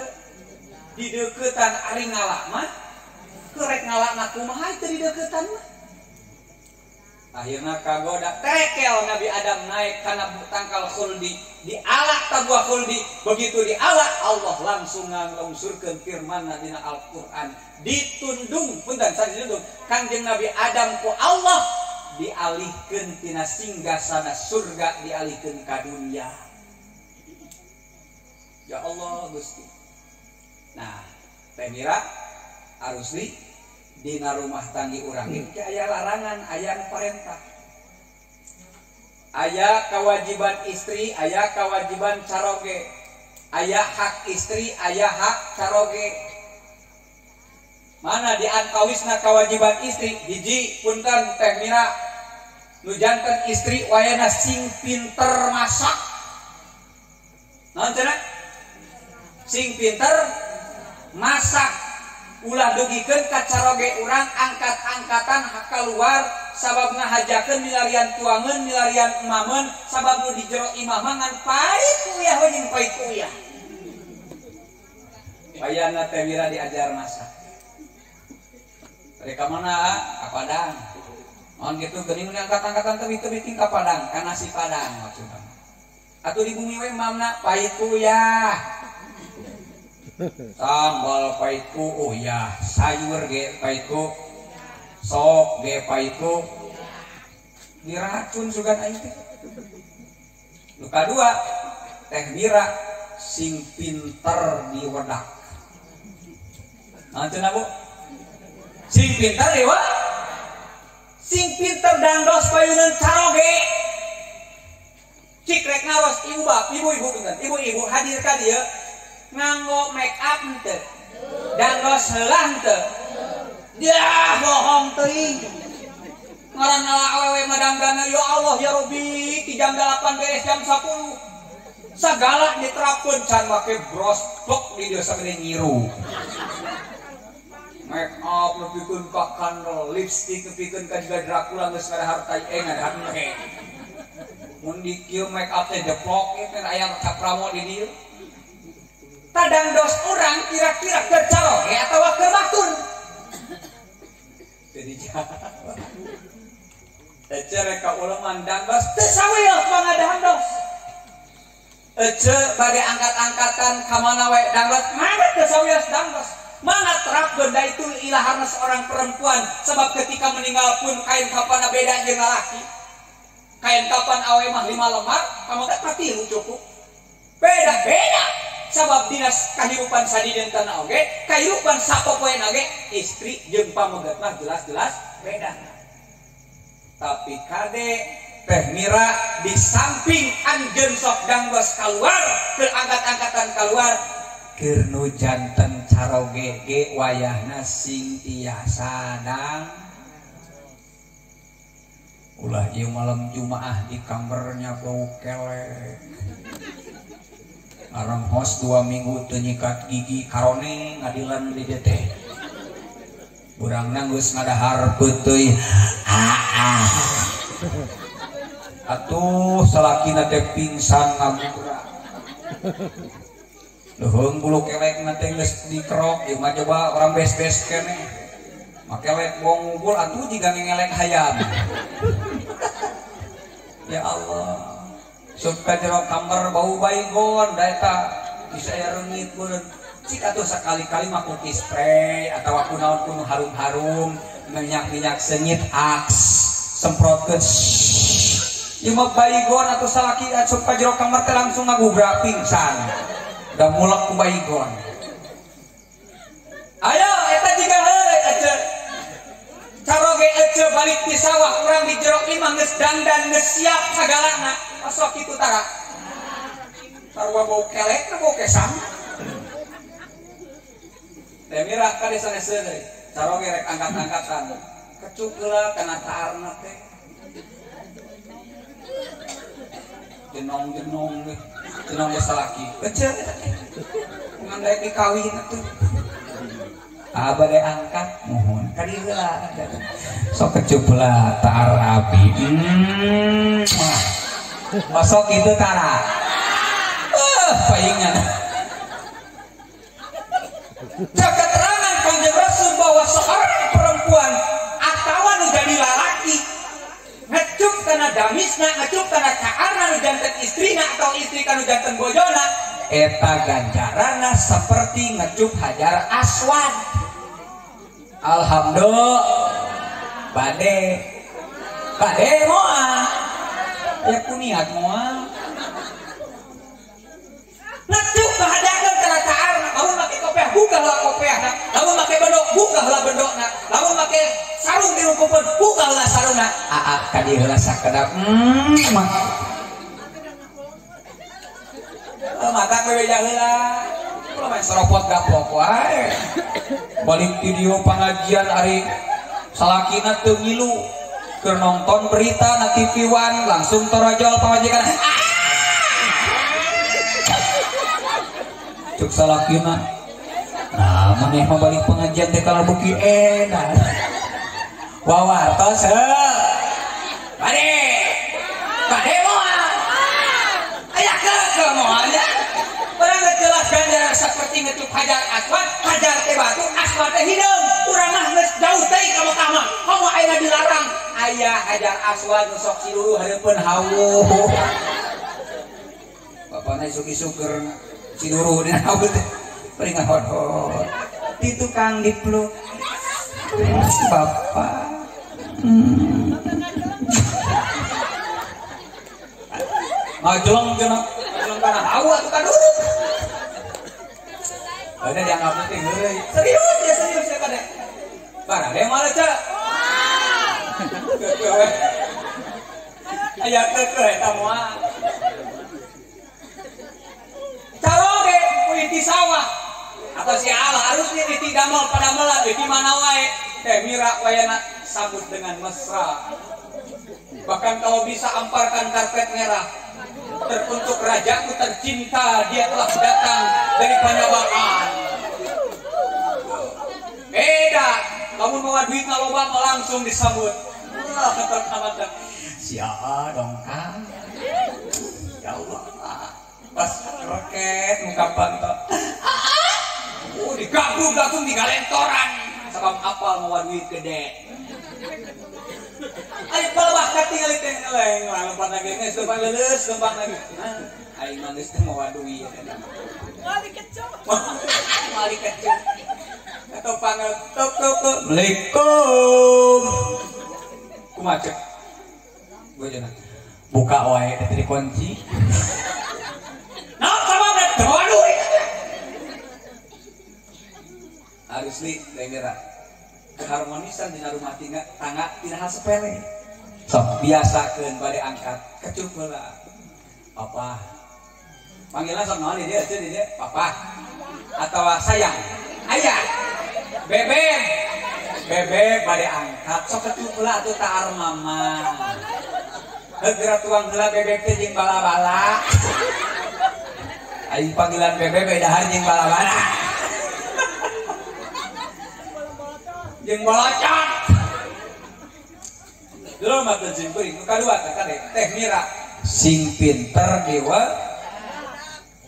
Dideuketan ari ngalama, kerek ngalana kumaha teu dideuketan mah. Akhirna kagoda terekel Nabi Adam naik kana tangkal khuldi, dialak tabua khuldi. Begitu dialak Allah langsung ngalungsurkeun firman-Na dina Al-Qur'an. Ditundung punten saditundung Kangjeng Nabi Adam ku Allah. Dialihkeun tina singgasana surga dialihkeun ka dunia. Ya Allah Gusti. Nah, teh mira arusli dina rumah tanggi urang ieu aya larangan, aya perintah. Aya kewajiban istri, aya kewajiban caroge. Aya hak istri, aya hak caroge. Mana di antawisna kewajiban istri hiji punten teh mira nu janten istri wayana sing pinter masak. Naon cenah? Sing pinter masak. Ulah dugikeun ka caroge urang angkat-angkatan keluar sabab ngahajakeun milarian tuangeun milarian emameun sabab nu di jero imah mah ngan pait kuyah we jeung pait kuyah. Bayana teh mira diajar masak. Mereka mana? Kapadang. Mohon gitu geuning angkat-angkatan teuing-teuing ka Padang, ka nasi Padang maksudna. Atuh di bumi we mamna pait kuyah. sambal paitku oh ya sayur ge paitku sop ge paitku diracun sugan aing teh. Nu kadua teh mira sing pinter diwedak. Nanti Bu sing pinter dewa sing pinter dangdos payunan caroge cik rek ngaros ibu-ibu pinten ibu-ibu hadir ka dieu nganggo make up henteu dangdos heulah henteu dia bohong teuing ngaran awewe madanggana ya Allah ya Robbi di jam 8 beres jam 10 sagala diterapkeun can make brostok di dieu sagede nyiru make up nepikeun ka kandel lipstick nepikeun ka juga Dracula geus ngadahar tai ngadahar meh mun di kieu make up teh deplok teh aya capramo di dieu tadang dos orang kira-kira keur caroge atawa keur batun jadi jahat ece reka uleman dangdos teu saweus mangadahan dos ece bade angkat-angkatan ka mana wae dangdos mana teu saweus dangdos mana terapkeun da itu ilaharna seorang perempuan sebab ketika meninggal pun kain kapana beda jeung lalaki kain kapan awe mah 5 lembar kamu teh patilu cukup beda-beda sabab dinas kahirupan sadinten oge kahirupan sapopoena oge istri jeung pamegat mah jelas-jelas beda tapi kade teh mira di samping anjeun sok dangdos kaluar keur angkat-angkatan kaluar keur nu janten caroge ge wayahna sing tiasa dang ulah ieu malam Jumaah di kamarnya bau kelek arang hos 2 minggu teu nyikat gigi karone ngadilan di dieu teh urangna geus ngadahar peuteui atuh salakina teh pingsan ngagura leuheung bulu kelekna teh geus dikerok ieu mah coba orang bes-bes keneh makelek wong ngubul atuh jiga ngelek hayam ya Allah supaya jero kamar bau baygon da eta bisa ya reungit beureun cik atuh sakali-kali mah ku spray atawa ku naon kudu harum-harum minyak senyit aks semprotkeun ieu mah baygon atuh salaki supaya jero kamar teh langsung ngagugra pingsan da mulek ku baygon ayo eta jiga heureuy ece caroge ece balik di sawah urang di jero imah geus dandan geus siap sagalana asok kitu tara sarua bau kelek na bau kesam teh mira kade saneseu deui caroge rek angkat-angkatan kecuk heula kana taarna teh jenong-jenong we jenong ge salaki ece ngandai dikawin atuh abade angkat mohon kadi heula sok kecepla taar abi masuk itu tara palingan keterangan Kanjeng Rasul bahwa seorang perempuan atawa nu jadi lalaki ngecup kana damisna ngecup kana caarna nu janten istrina atau istri kana janten bojona eta ganjaranna seperti ngecup hajar aswad. Alhamdulillah bade moal ya kuniat moal ngecup kahadakeun kana caarna lamun make kopiah buka heula kopiahna lamun make bendok buka heula bendokna lamun make sarung dirungkupeun buka heula sarungna ka dieu heula sakedap mata bebeja heula ulah main seropot gaplok wae balik video pengajian ari salakina teu ngilu keur nonton berita na TV One langsung torojol pamajikan cuk salakina nah maneh mah balik pengajian teh kalau buki edan wawartos heuh bade moal aya ke moalnya urang geus ganjaran saperti ngecup hajar aswad hajar teh batu aswad teh hideung urang mah geus jauh teuing ka Mekah mah komo aya dilarang aya hajar aswad nu sok siluru hareupeun hawuh bapana isuk-isuk keur siluru dina hawuh teh beri ngahodot di tukang dipluk bapak ngajong kena hawa tukang duduk ada dianggap penting serius ya kade barang dia malah cak ayah keke semua caroge kuiti sawah atau si Allah harusnya ditidamel pada melat di mana wae mira wayana sambut dengan mesra bahkan kalau bisa amparkan karpet merah teruntuk rajaku tercinta dia telah datang dari Panyabakan beda kamu mau duit ngaloba langsung disambut siapa dong kang ya Allah pas roket muka pantok digabung di galentoran sabab apal mau duit gede ayo palebah kating ali teh ngeleng lompat lagi geus lompat leuleus lompat lagi aing mah geus teh mau duit mali kecil atau panggil tok Assalamualaikum kumaha cek bojona buka wae teh dikunci nah sama teh mau duit harus li daerah keharmonisan di rumah tangga tidak hal sepele sok biasakeun bade angkat kecup heula papa panggilan sok naon dia papa atau sayang ayah bebek bade angkat sok kecup heula atuh taar mama geura tuang heula bebek teh jeung bala-bala aing panggilan bebek beda jeung bala-bala jeung bolocot dulu mah teu simpeuring nu kadua teh mira sing pinter dewa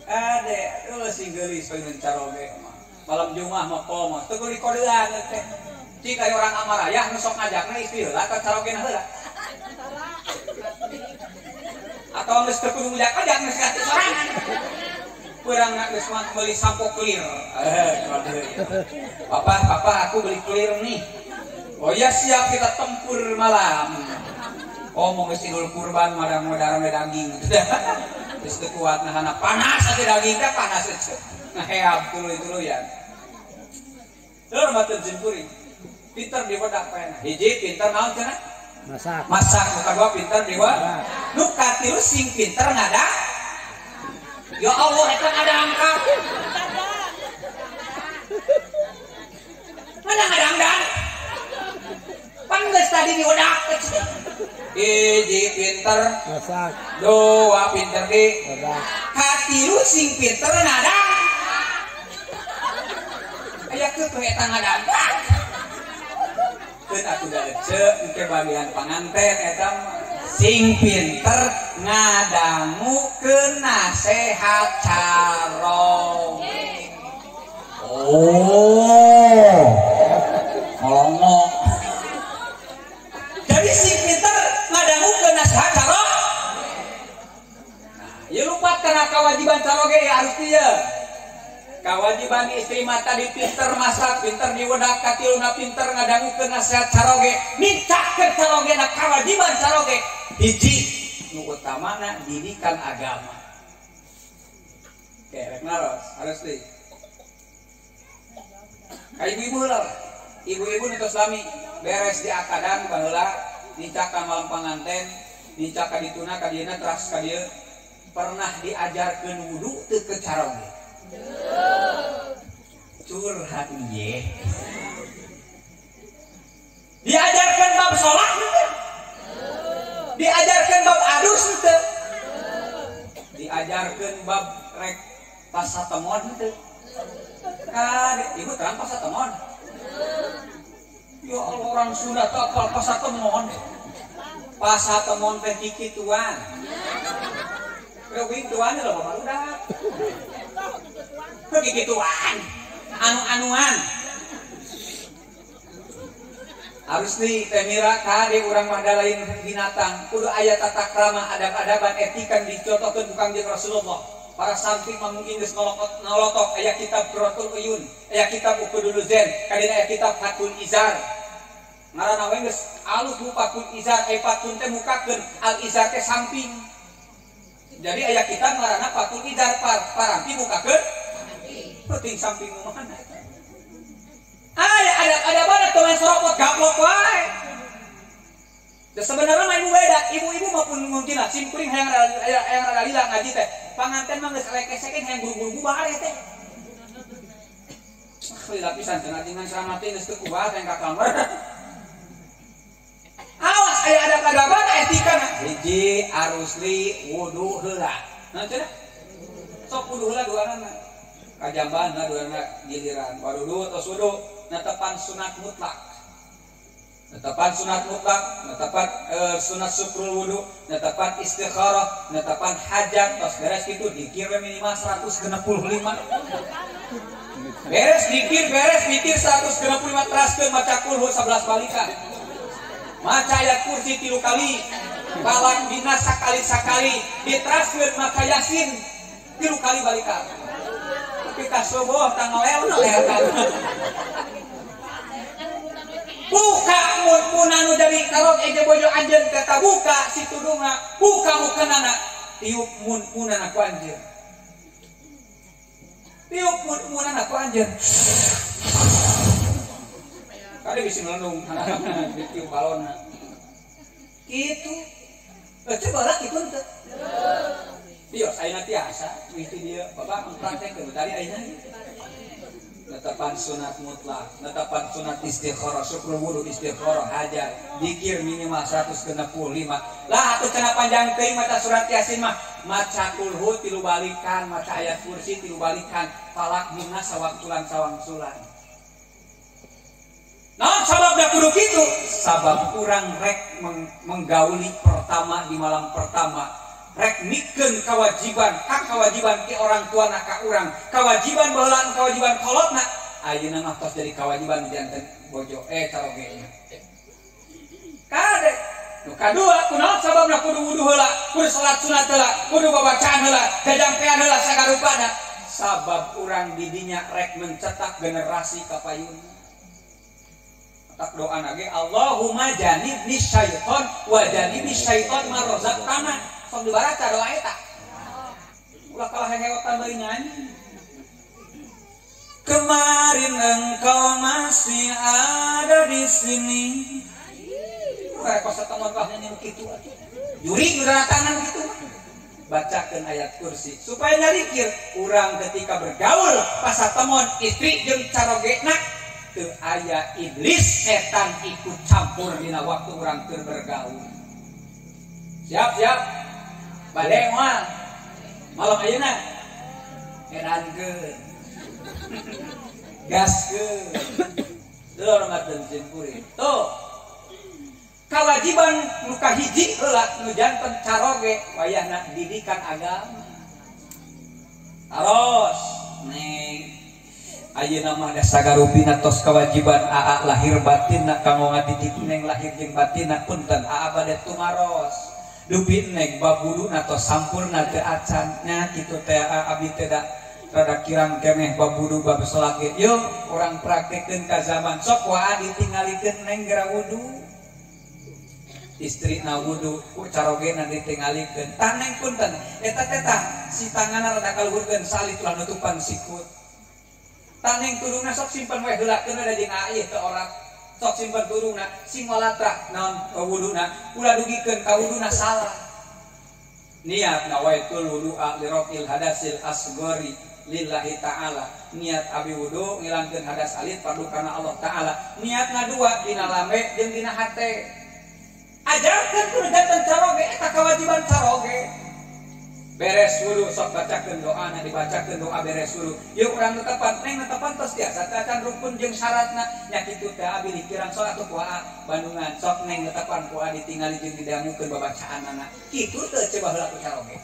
ade dulu sing geulis pengen caroge malam Jumat mah pol mah teu kudu dikodean teh cik aya orang amarayah nu sok ngajakna istri heula ka carogena heula atau geus teu kudu ngajak geus ganti sorangan kurang geus mah beli sampo clear papa aku beli clear nih oh ya siap kita tempur malam oh mau geus idul kurban madang darame daging geus teu kuat nahan panas atuh daging teh panas ngaheab tuluy ya teu mah teu simpeuring pinter di wadah paena hiji pinter naon cenah masak nu kadua pinter di wadah nu katilu sing pinter ngada ya Allah eta ada angka mana ngadangdang pan geus tadi di wadah hiji pinter masak dua pinter di katilu sing pinter ngadang aya keuk eta ngadangdang keun atuh da ece ke bagian panganten eta sing pinter ngadangukeun nasehat caroge oh ngolongok jadi sing pinter ngadangukeun nasehat caroge nah ieu lupa kana kewajiban caroge harus ieu kewajiban istri mata di pinter masak pinter diwedak katiluna pinter ngadangukeun nasehat caroge nicakeun carogena kewajiban caroge hiji nu utamana didikan agama rek naros harus deui ka ibu-ibu heula ibu-ibu nu tos lami beres di akadan baheula nicak ka malam panganten nicak ka dituna ka dieuna teras ka dieu pernah diajarkeun wudu teu ke caroge curhat iye diajarkan bab sholat gitu diajarkan bab adus gitu diajarkan bab rek pasatemon gitu kan ibu terang pasatemon ya Allah orang Sunda tak apal pasatemon teh kikituan kewing tuan lho bapak udah kikituan anu-anuan harus nih temira kade urang mah lain binatang kudu aya tata krama adab-adaban etika dicontohkeun ku Kangjeng Rasulullah para samping mungkin geus nolotok aya kitab Qurratul Uyun, aya kitab Uqudul Zen, kadina aya kitab Fathul Izar. Ngaranna we geus alus bu Fathul Izar, Fathul teh mukakeun, Al Izar teh samping. Jadi aya kitab ngaranna Fathul Izar, parampi mukakeun penting samping mana eta. Ada banget tuh main soropot gaplok wae. Dan sebenarnya main beda, ibu-ibu maupun mungkin lah simkuring hayang ralila ngaji teh. Panganten mah geus lekes-lekes hayang buru-buru bubar teh. Lila pisan teh ngaji ngan selamat teh geus teu kuat hayang ka kamar. Awas aya adab-adaban etikana. Hiji arusli wudu heula. Nah cenah. Sok wudu heula duanana. Kajamban duanana giliran. Wadudu tos wudu netepan sunat mutlak. Netepan sunat mutlak, netepan sunat syukrul wudu, netepan istikharah, netepan hajat, tos beres kitu dikir minimal 165. Beres dikir, beres mikir 165 teraskeun maca kulhu 11 balikan. Maca ayat kursi 3 kali, balak dina sakali, diteraskeun maca yasin 3 kali balikan. Tapi kasubuh tanggal leel kan. Buka mun anu dari karok eje bojo anjeun kata buka si tudungna buka mukeunana tiup mun-munan aku anjeun tiup mun-munan aku anjeun kali bisa melendung tiup balonna kitu coba lah kitu teh Tio ayeuna tiasa mesti dia bapak mempraktekkeun tadi ayeuna netapan sunat mutlak, netapan sunat istikharah, syukur wudu istikharah, hajat, dikir minimal 165. Lah atuh cenah panjang teuing maca surat Yasin mah maca kulhu 3 balikan, maca ayat kursi 3 balikan, falak minna sawangsulan. Naon sababna kudu kitu? Sabab urang rek menggauli pertama di malam pertama. Rek mikeun kewajiban, hak kewajiban ke orang tua nak ka urang, kewajiban baheula kewajiban kolotna ayeuna mah tos jadi kewajiban janten bojo carogenya. Kade nu kadua kunaon sababna kudu wudu heula, kudu salat sunat heula, kudu babacaan heula, jajangpean heula sagarupana. Sabab urang didinya rek mencetak generasi kapayun. Tak doa nage Allahumma janibni syaiton wa janibni syaiton ma razaqtana. Sok dibaca doa eta. Ulah kalah hewetan deui nyanyi. Kemarin engkau masih ada di sini. Rek kos teman lah nyanyi begitu. Juri ngeratangan gitu. Bacakeun ayat kursi supaya nyarikir urang ketika bergaul pas satemon istri jeung carogena teu aya iblis setan ikut campur dina waktu urang keur bergaul. Siap. Bade moal malam ayeuna edankeun gaskeun deur ngaten kuring tuh kewajiban nu kahiji heula nu janten caroge wayahna didikan agama taros neng ayeuna mah da sagarupina tos kewajiban aa lahir batinna kanggo ngadidik neng lahir jeung batinna punten aa bade tumaros dupi neng babuduna tos sampurna teu acannya kitu teh abi teh da rada kirang keneh babudu bab salat ge yo urang praktekkeun ka zaman sok wae ditingalikeun neng geura wudu istrina wudu ku carogena ditingalikeun tah neng punten eta teh tah si tanganna rada kaluhurkeun salit ulah nutupan sikut tah neng tudungna sok simpen wae heula keun ada jeung ieu teh orat sok simpen tudungna sing walatra naon wuduna ulah dugikeun ka wuduna salah niat nawaitul wudu'a li rafil hadasil asghari lillahi ta'ala niat abi wudu ngilangkeun hadas alit fardu kana Allah ta'ala niatna dua dina lambe jeung dina hate ajarkeun kudu janten caroge eta kewajiban caroge beres wudu sok bacakeun doana dibacakeun doa beres wudu yeuh urang netepan neng netepan tos tiasa acan rukun jeung syaratna nya kitu teh abi dikirang salat atuh kuaa bandungan sok neng netepan kuaa ditingali jeung didangukeun babacaanana kitu teh coba heula ku caroge.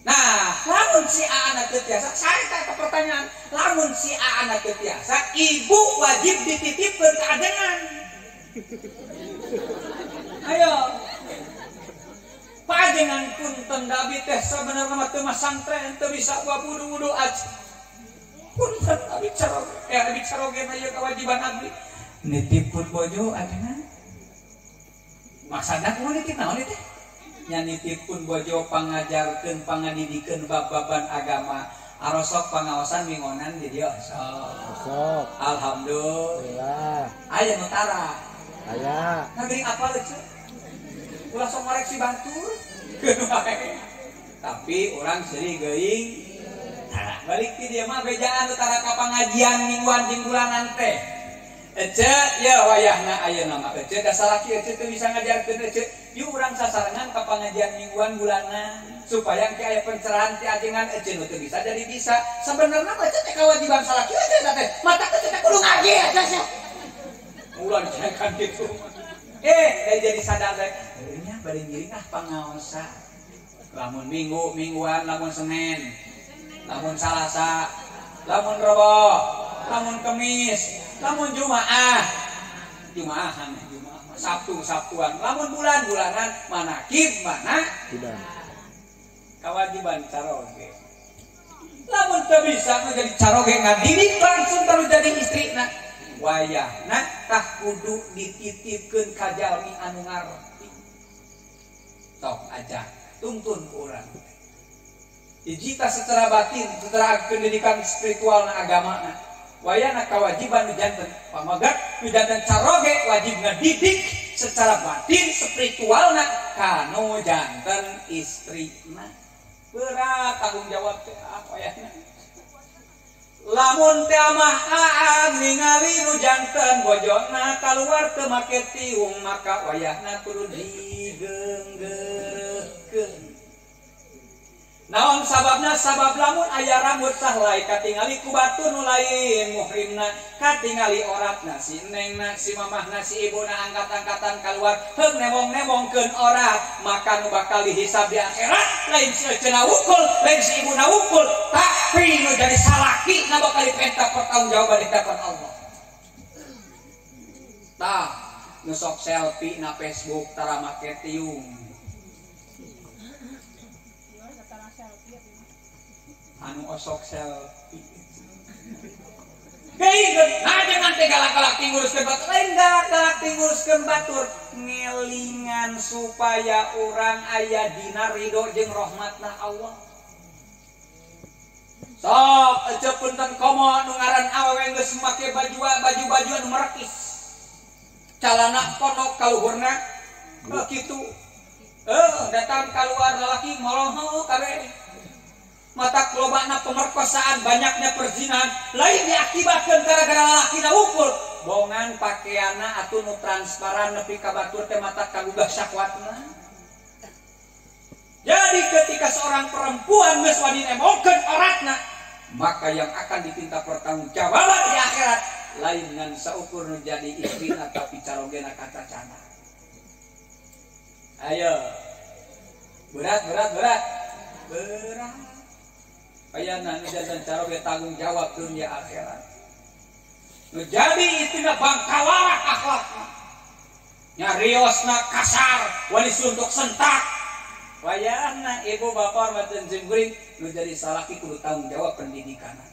Nah, lamun si anak teu tiasa saya tanya pertanyaan lamun si anak teu tiasa ibu wajib dititipkeun ka adengan. Ayo pajengan punten punten Dabi teh sebenarnya mah teu masantren teu bisa buat wudu aja. Punten abdi caroge na ieu kewajiban abdi. Nitipun bojo ayeuna. Maksudna kumaha nitip naon teh? Nya nitipun bojo pangajarkeun pangadidikeun bab-baban agama. Arosok pangaosan mingonan di dieu sok. Alhamdulillah. Aya nu tara. Aya. Ngagering apa leuceu? Ulah sok ngoreksi batur. Tapi orang seri geuing. Nah, balik ti dieu mah bejaan utara ka pangajian mingguan jeung bulanan teh. Ece ya wayahna ayeuna mah ece da salaki ece teu bisa ngajarkeun ece. Yuk urang sasarangan ka pangajian mingguan bulanan supaya engke aya pencerahan ti ajengan ece nu teu bisa jadi bisa. Sabenerna mah ece teh kewajiban salaki ece teh. Mata teh kudu ngaji aja sih. Ulah kan kitu. Dari jadi sadar teh. Nya bari ngiring pangaosa. Lamun mingguan, lamun Senin, lamun Salasa, lamun Rebo, lamun Kemis, lamun Jumaah, Sabtuan, lamun bulanan, manakib, mana? Kewajiban caroge. Lamun teu bisa menjadi caroge ngadidik langsung terus jadi istrina. Wayahna tah kudu dititipkeun ka jalmi anu ngarti. Tok aja. Tuntun ku urang. Hijita secara batin, secara pendidikan spiritual na agama na. Wayana kewajiban nu janten pamagat nu janten caroge wajib ngadidik secara batin spiritual na kanu janten istrina. Berat tanggung jawab teh apa ya? Lamun teh mah aang ningali nu janten bojona kaluar teu make tiung maka wayahna kudu digeunggeurkeun. Naon sababna? Sabab lamun aya rambut sahlai katingali ku batu nu lain muhrimna katingali oratna si nengna si mamahna si ibuna angkat-angkatan keluar heug nemong-nemongkeun orat maka nu bakal dihisab di akhirat lain si cenah wukul lain si ibuna wukul tapi nu jadi salaki na bakal dipenta pertanggungjawaban di hadapan Allah. Tah nu sok selfie na Facebook tara make tiung anu osok selfie. Keinget, jangan teh galak-galak tinguruskeun batur. Lain galak-galak tinguruskeun batur. Ngelingan supaya orang aya dina ridho jeung rahmatna Allah. Sok ece punten komo nu ngaran awewe geus make baju anu merekis. Calana pondok kaluhurna kitu. Datang keluar lalaki moloho kabeh. Mata kelobana pemerkosaan banyaknya perzinahan lain diakibatkan gara-gara lalaki na ukur bongan pakaiana atuh nu transparan nepi ka batur teh mata kagugah syahwatna. Jadi ketika seorang perempuan geus wani nemongkeun oratna maka yang akan diminta pertanggungjawaban di akhirat lain ngan saukur nu jadi istrina tapi carogena kata cana. Ayo berat ayana nu janten caroge tanggung jawab dunia akhirat. Nu jadi itina bangkawarak akhlakna. Nya riosna kasar, wani suntuk sentak. Wayana ibu bapak hormateun jeung nu jadi salaki kudu tanggung jawab pendidikanna.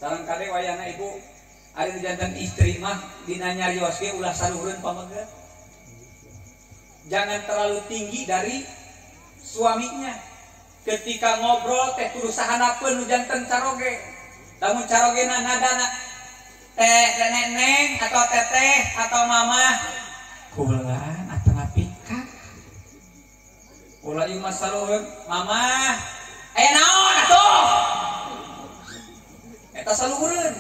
Sareng kade wayana ibu ari nu janten istri mah dina nyarios ge ulah saluhureun pamegat. Jangan terlalu tinggi dari suaminya. Ketika ngobrol teh kudu sahanapeun nu janten caroge. Lamun carogena nadana teh neneng atau teteh atau mama kulaan atau ngapika. Ulah ieu masaluheun mama aya naon atuh? Eta saluhureun.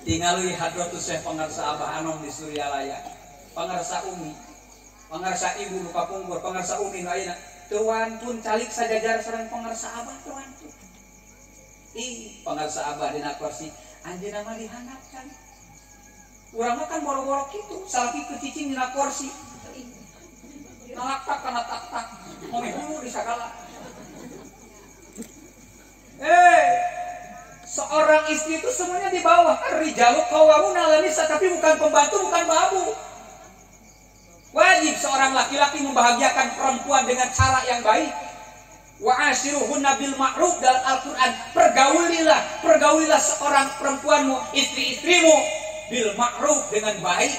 Tingali hadratus Syekh pangarsa Abah Anom di Suryalaya. Pangarsa Umi, pangarsa ibu nu kapungkur, pangarsa Umi nu ayeuna tuan pun calik sajajar sareng pangarsa Abah tuan pun. Pangarsa Abah dina kursi anjeunna mah dihandapkan. Urang mah kan boro-boro kitu, salaki ke cicing dina kursi. Nalak-tak kana tak-tak, ngomeh hulu di sagala. Seorang istri itu semuanya di bawah. Ar-rijalu qawwamuna 'alan nisa, tapi bukan pembantu, bukan babu. Wajib seorang seorang laki-laki membahagiakan perempuan dengan cara yang baik. Wa ashiruhunna bil ma'ruf dalam Al-Qur'an, pergaulilah seorang perempuanmu, istri-istrimu bil ma'ruf dengan baik.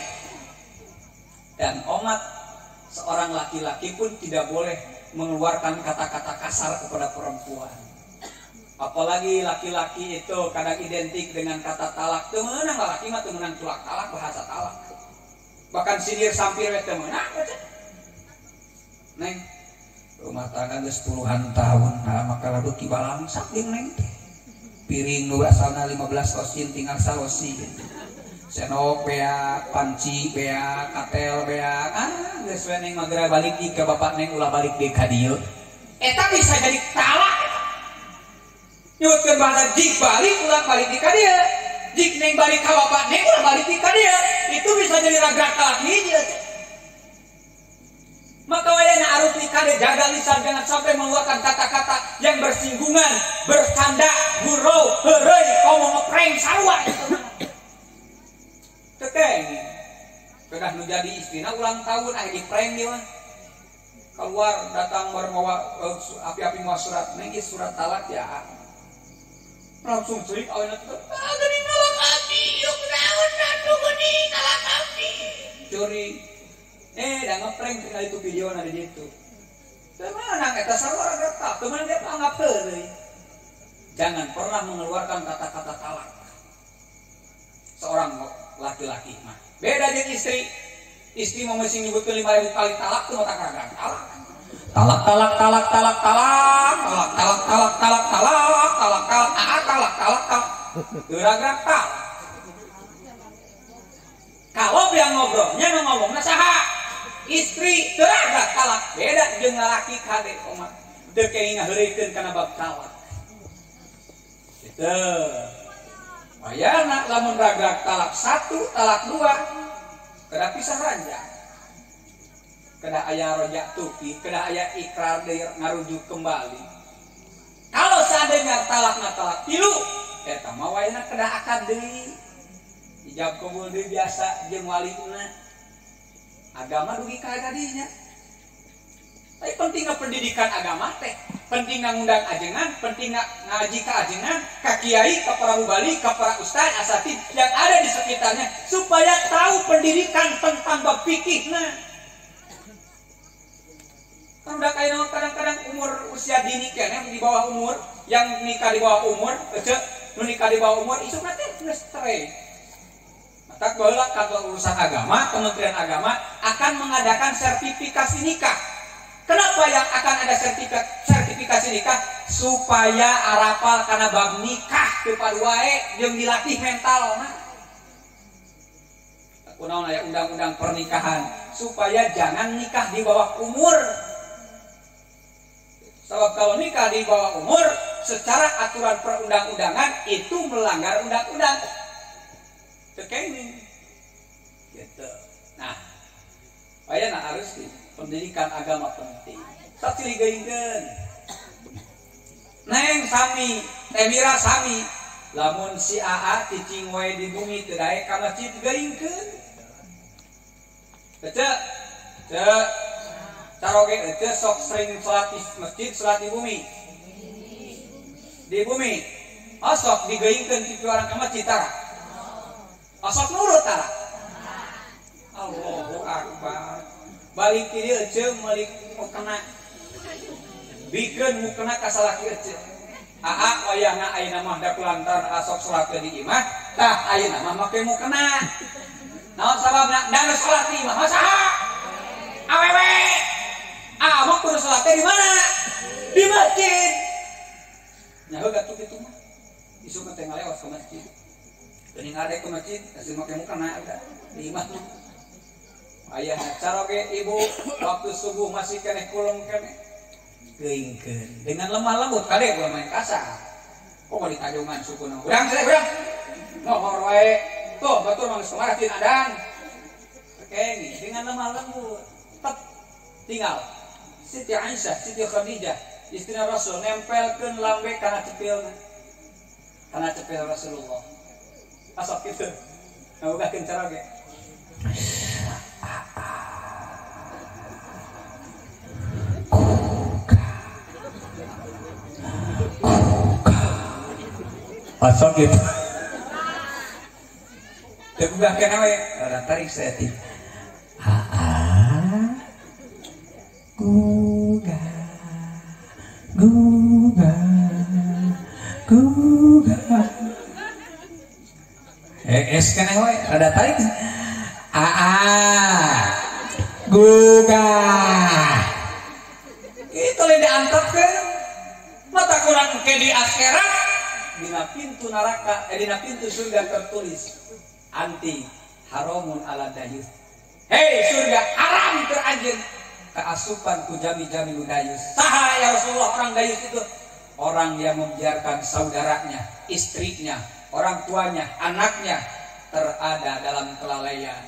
Dan omat, seorang laki-laki pun tidak boleh mengeluarkan kata-kata kasar kepada perempuan. Apalagi laki-laki itu kadang identik dengan kata talak. Temenang laki mah temenang tulak talak, bahasa talak. Bahkan sinir sampir we temenang. Neng, rumah tangga geus puluhan tahun, nah maka lalu kibalang saking neng teh. Piring nu asalna 15 osin tinggal saosi. Senok bea, panci bea, katel bea. Geus we neng magera balik di ka bapak neng ulah balik deui ka dieu. Eta bisa jadi talak. Nyebutkan bahasa jik balik ulang balik di dia, jik neng balik ke bapak neng ulang balik di dia, itu bisa jadi ragrak lagi dia. Maka wayana harus dikade jaga lisan, jangan sampai mengeluarkan kata-kata yang bersinggungan, bercanda, gurau, herei, kau mau ngeprank sarwa. Tekeng, sudah menjadi istrinya ulang tahun di prank dia mah. Keluar datang bermawa api-api mau surat, neng surat talak ya. Langsung cerik awalnya tuh gini nolak api yuk naon nadu gini nolak api curi dan ngeprank tinggal itu video ada di situ teman eta sarua retak teman dia anggap deui. Jangan pernah mengeluarkan kata-kata talak seorang laki-laki mah beda jeung istri mau mesti nyebutkeun 5.000 kali talak tuh tak kagak talak gerak-gerak tak. Kalau yang ngobrolnya ngomongna saha istri gerak talak beda jeung lalaki kade omat teu kenging ngaheureukeun kana bab talak kitu. Bayana lamun ragrak talak 1 talak 2 kada pisah ranjang. Kada aya rojak tuki, kada aya ikrar deui ngarujuk kembali. Kalau seandainya talakna talak 3, eta mah wayana kada akad deui. Ijab kabul deui biasa jeung walina. Agama dugi ka kadinya. Tapi pentingna pendidikan agama teh, pentingna ngundang ajengan, pentingna ngaji ka ajengan, ka kiai, ka para mubali, ka para ustaz, asatid yang ada di sekitarnya supaya tahu pendidikan tentang bab fikihna. Udah kayak kadang-kadang umur usia dini kan di bawah umur yang nikah di bawah umur nikah di bawah umur itu nanti ngestre. Maka baheula kantor urusan agama, Kementerian Agama akan mengadakan sertifikasi nikah. Kenapa yang akan ada sertifikasi nikah? Supaya arapal karena bab nikah teu wae jeung dilatih mental nah. Kunaon aya undang-undang pernikahan supaya jangan nikah di bawah umur. Sebab kalau nikah di bawah umur, secara aturan perundang-undangan itu melanggar undang-undang. Tekeni, gitu. Nah, bayana harus pendidikan agama penting. Saksi digaingkeun. Neng sami, temira sami. Lamun si AA cicing wae di bumi teu daek ka masjid digaingkeun. Teu Taroge itu sok sering sholat di masjid, sholat di bumi. Di bumi. Osok digaingkeun ti orang ka masjid tara. Osok nurut tara. Allahu akbar. Balik ti dieu ceung balik mukena. Bikeun mukena ka salaki ece. Aa wayahna ayeuna mah da kulantaran asok sholat di imah, tah ayeuna mah make mukena. Naon sababna? Da sholat di imah saha? Awewe. Mau kudu sholatnya di mana? Di masjid. Nyaho gatuh kitu mah. Isu teh ngalewas ke masjid. Teuing ngade ke masjid, kasih make muka na udah di imah mah. Ayahna caroge ibu waktu subuh masih keneh kulung keneh. Geingkeun dengan lemah lembut kade ulah main kasar. Kok mau ditajungan sukuna. Urang mohor wae. Tuh batur mangis kemarin adan. Oke, dengan lemah lembut. Tinggal Siti Aisyah, Siti Khadijah, istri Rasul nempelkeun lambe kana cepilna. Kana cepil Rasulullah. Asok kitu. Ngabogakeun cara ge. Asal gitu. Tegugah kena we, ada tarik saya ti. Gugah. Es kena we, ada tarik. Gugah. Itu le diantepkeun. Mata kurang ke di akhirat dina pintu neraka, dina pintu surga tertulis anti haramun ala dayus. Hei surga haram keur anjeun keasupan ku jami-jami nu dayus. Saha ya Rasulullah orang dayus itu? Orang yang membiarkan saudaranya, istrinya, orang tuanya, anaknya terada dalam kelalaian.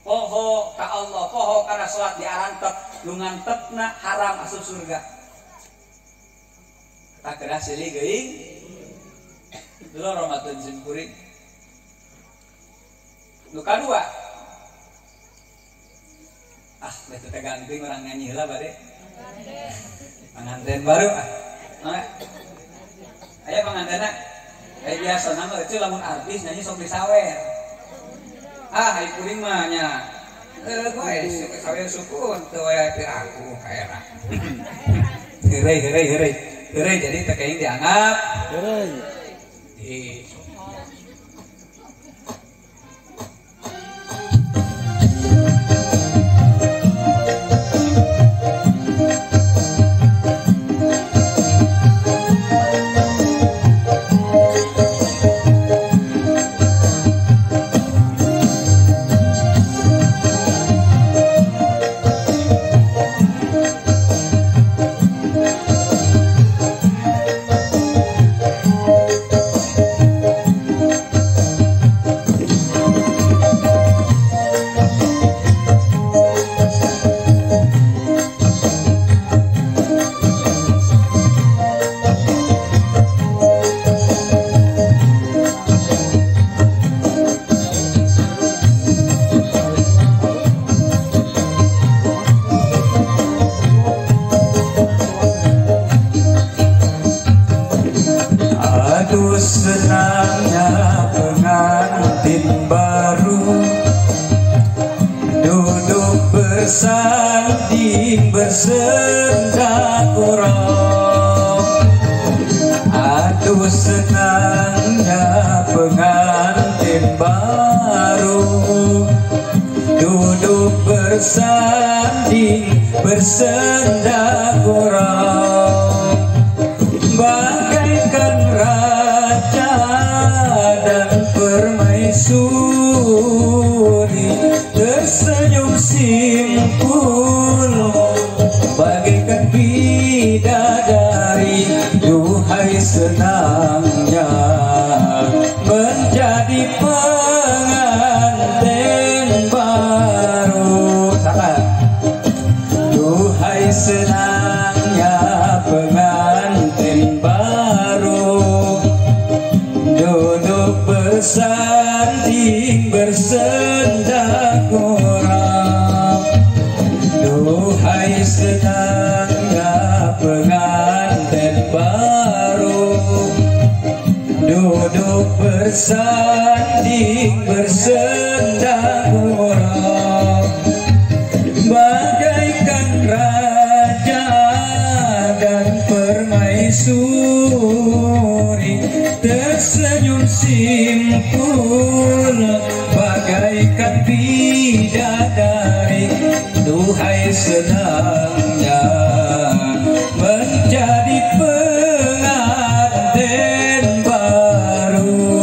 Poho ka Allah, poho karena salat diarantep, nu ngantepna haram asup surga. Tak kena silih geuing. Dulu Ramadan simkuring. Nu kadua. Betul ganti orang nyanyi lah bade. Pengantin baru. Aya pengantena. Kayak biasa nama itu lamun artis nyanyi sok disawer. Hai kuring mah nya. Gue sawer sukun teu aya piraku kaera. Heureuy jadi teh kaing dianggap. Heureuy. Senangnya pengantin baru duduk bersanding bersenda kurang. Aduh senangnya pengantin baru duduk bersanding bersenda kurang. Bagaikan raja dan permaisuri tersenyum simpul bagaikan bidadari. Duhai senangnya menjadi pengantin baru. Salah. Duhai senangnya pengantin baru duduk bersanding bersenda kurang. Duhai senangnya pengantin baru duduk bersanding bersenda kurang. Bagaikan raja dan permaisuri tersenyum simpul bagaikan bidadari. Duhai senangnya menjadi pengantin baru.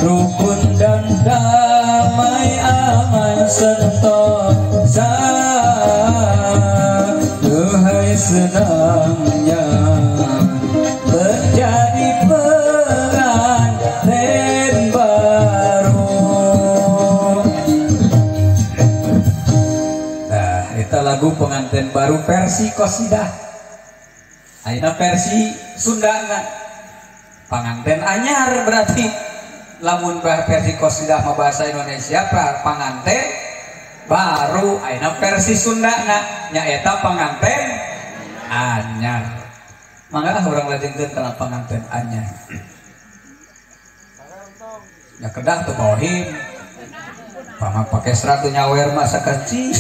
rukun dan damai aman sentosa. Duhai senangnya menjadi pengantin baru. Nah, itu lagu pengantin baru versi qasidah. Ayeuna versi Sundana pengantin anyar, berarti lamun versi qasidah mah bahasa Indonesia pengantin baru. Ayeuna versi Sundana nyaeta pengantin anyar. Mangga orang lajengkeun kana pengantin anyar. Ya kedah tuh bohim. Pama pake seratu nyawer masa kecil.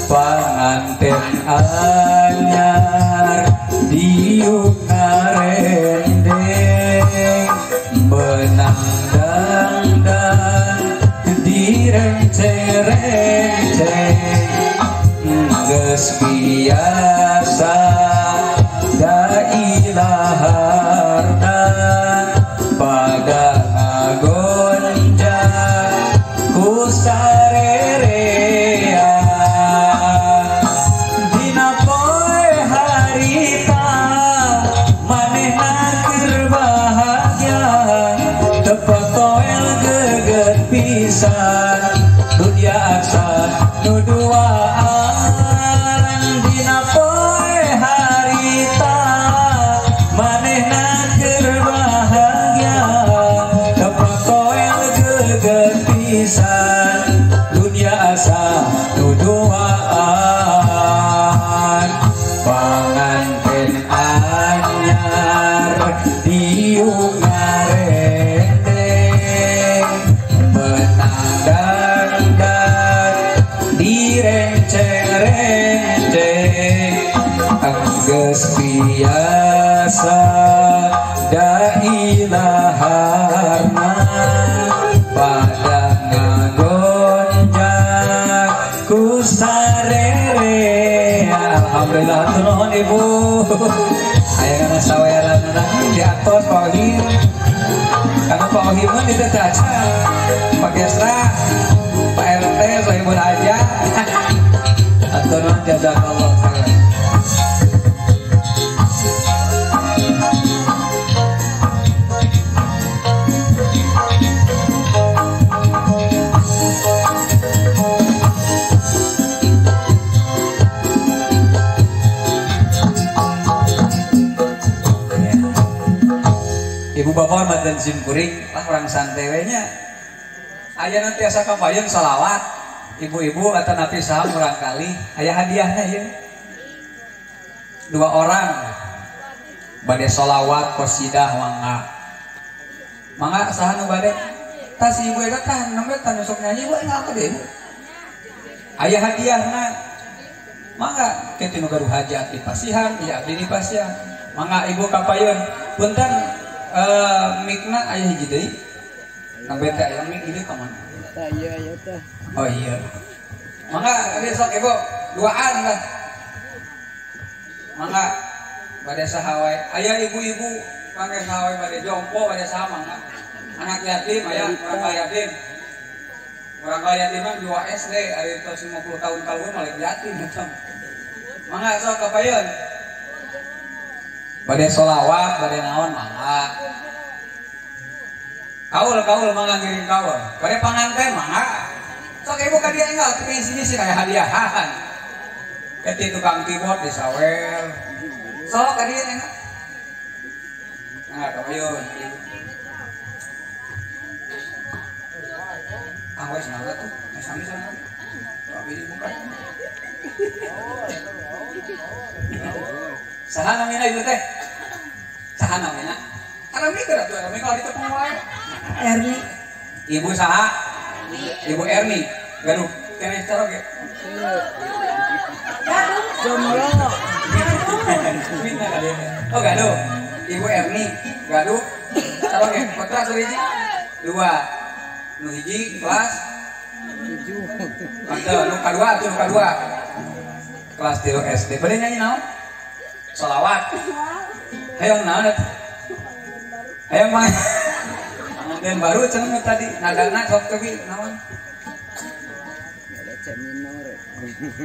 Pengantin anyar diuk ngarendeng benang dangdang direnceng-renceng geus biasa da ilaharna pada ngagonjang ku sarerea. Dina poe harita manehna keur bahagia tepotoel geget pisan dunia aksan nu duaan. Dina poe harita manehna keur bahagia tepotoel geget pisan dunia asa nu duaan. Pengantin anyar diuk ngarendeng benang dangdang direnceng-renceng geus biasa da ilaharna pada ngagonjang ku sarerea. Alhamdulillah nuhun ibu. Aya kana saweran di atos Pak Ohim. Karena Pak Ohim mah tidak caca. Pak Gesra, Pak RT, Sohibul aja. Atur nuhun jazakallah khairan. Ibu bapak mantan simkuring lah orang santai we nya. Aya nanti asa kampayun salawat. Ibu-ibu kata napi saham urang kali. Aya hadiahnya ya. 2 orang bade salawat qasidah mangga saha nu bade? Tas ibu eta tah nembe tah sok nyanyi we ngapa deh ibu. Aya hadiahna. Mangga kitu nu gaduh hajat di pasihan, ya abdi di pasihan. Mangga ibu kapayun. Punten mikna ayah hiji deui. Nembe teh aya mik ieu ka mana? Tah iya aya tah. Oh iya. Mangga abi sok ibu duaan lah. Mangga bade saha wae. Aya ibu-ibu mangga saha wae bade jompo bade saha mangga. Anak yatim aya urang yatim. Urang yatim mah 2 SD ari tos 50 tahun kaluhur mah yatim macam. Mangga sok kapayun. Bade sholawat, bade naon mangga. Kaul mangga ngirim kaul. Bade panganten mangga. Sok ibu ka dia enggal ke sini aya hadiahan. Keti tukang keyboard disawer. Sok ka dia enggal. Nah, kapayun. Wes naon tuh? Sami sana. Saha namina ibu teh? Saha namina? Karena mikir atuh Erni kalau ditepung wae. Erni. Ibu saha? Ibu Erni. Gaduh, kene cara ge. Jomblo. Oh gaduh. Ibu Erni, gaduh. Cara ge, putra hiji. 2. Nu hiji kelas 7. Mantap, nu kadua tuh nu kadua. Kelas 3 SD. Bade nyanyi naon? Sholawat. Hayang naon atuh? Hayang mah. Panganten baru cenah tadi. Nadana sok teu naon?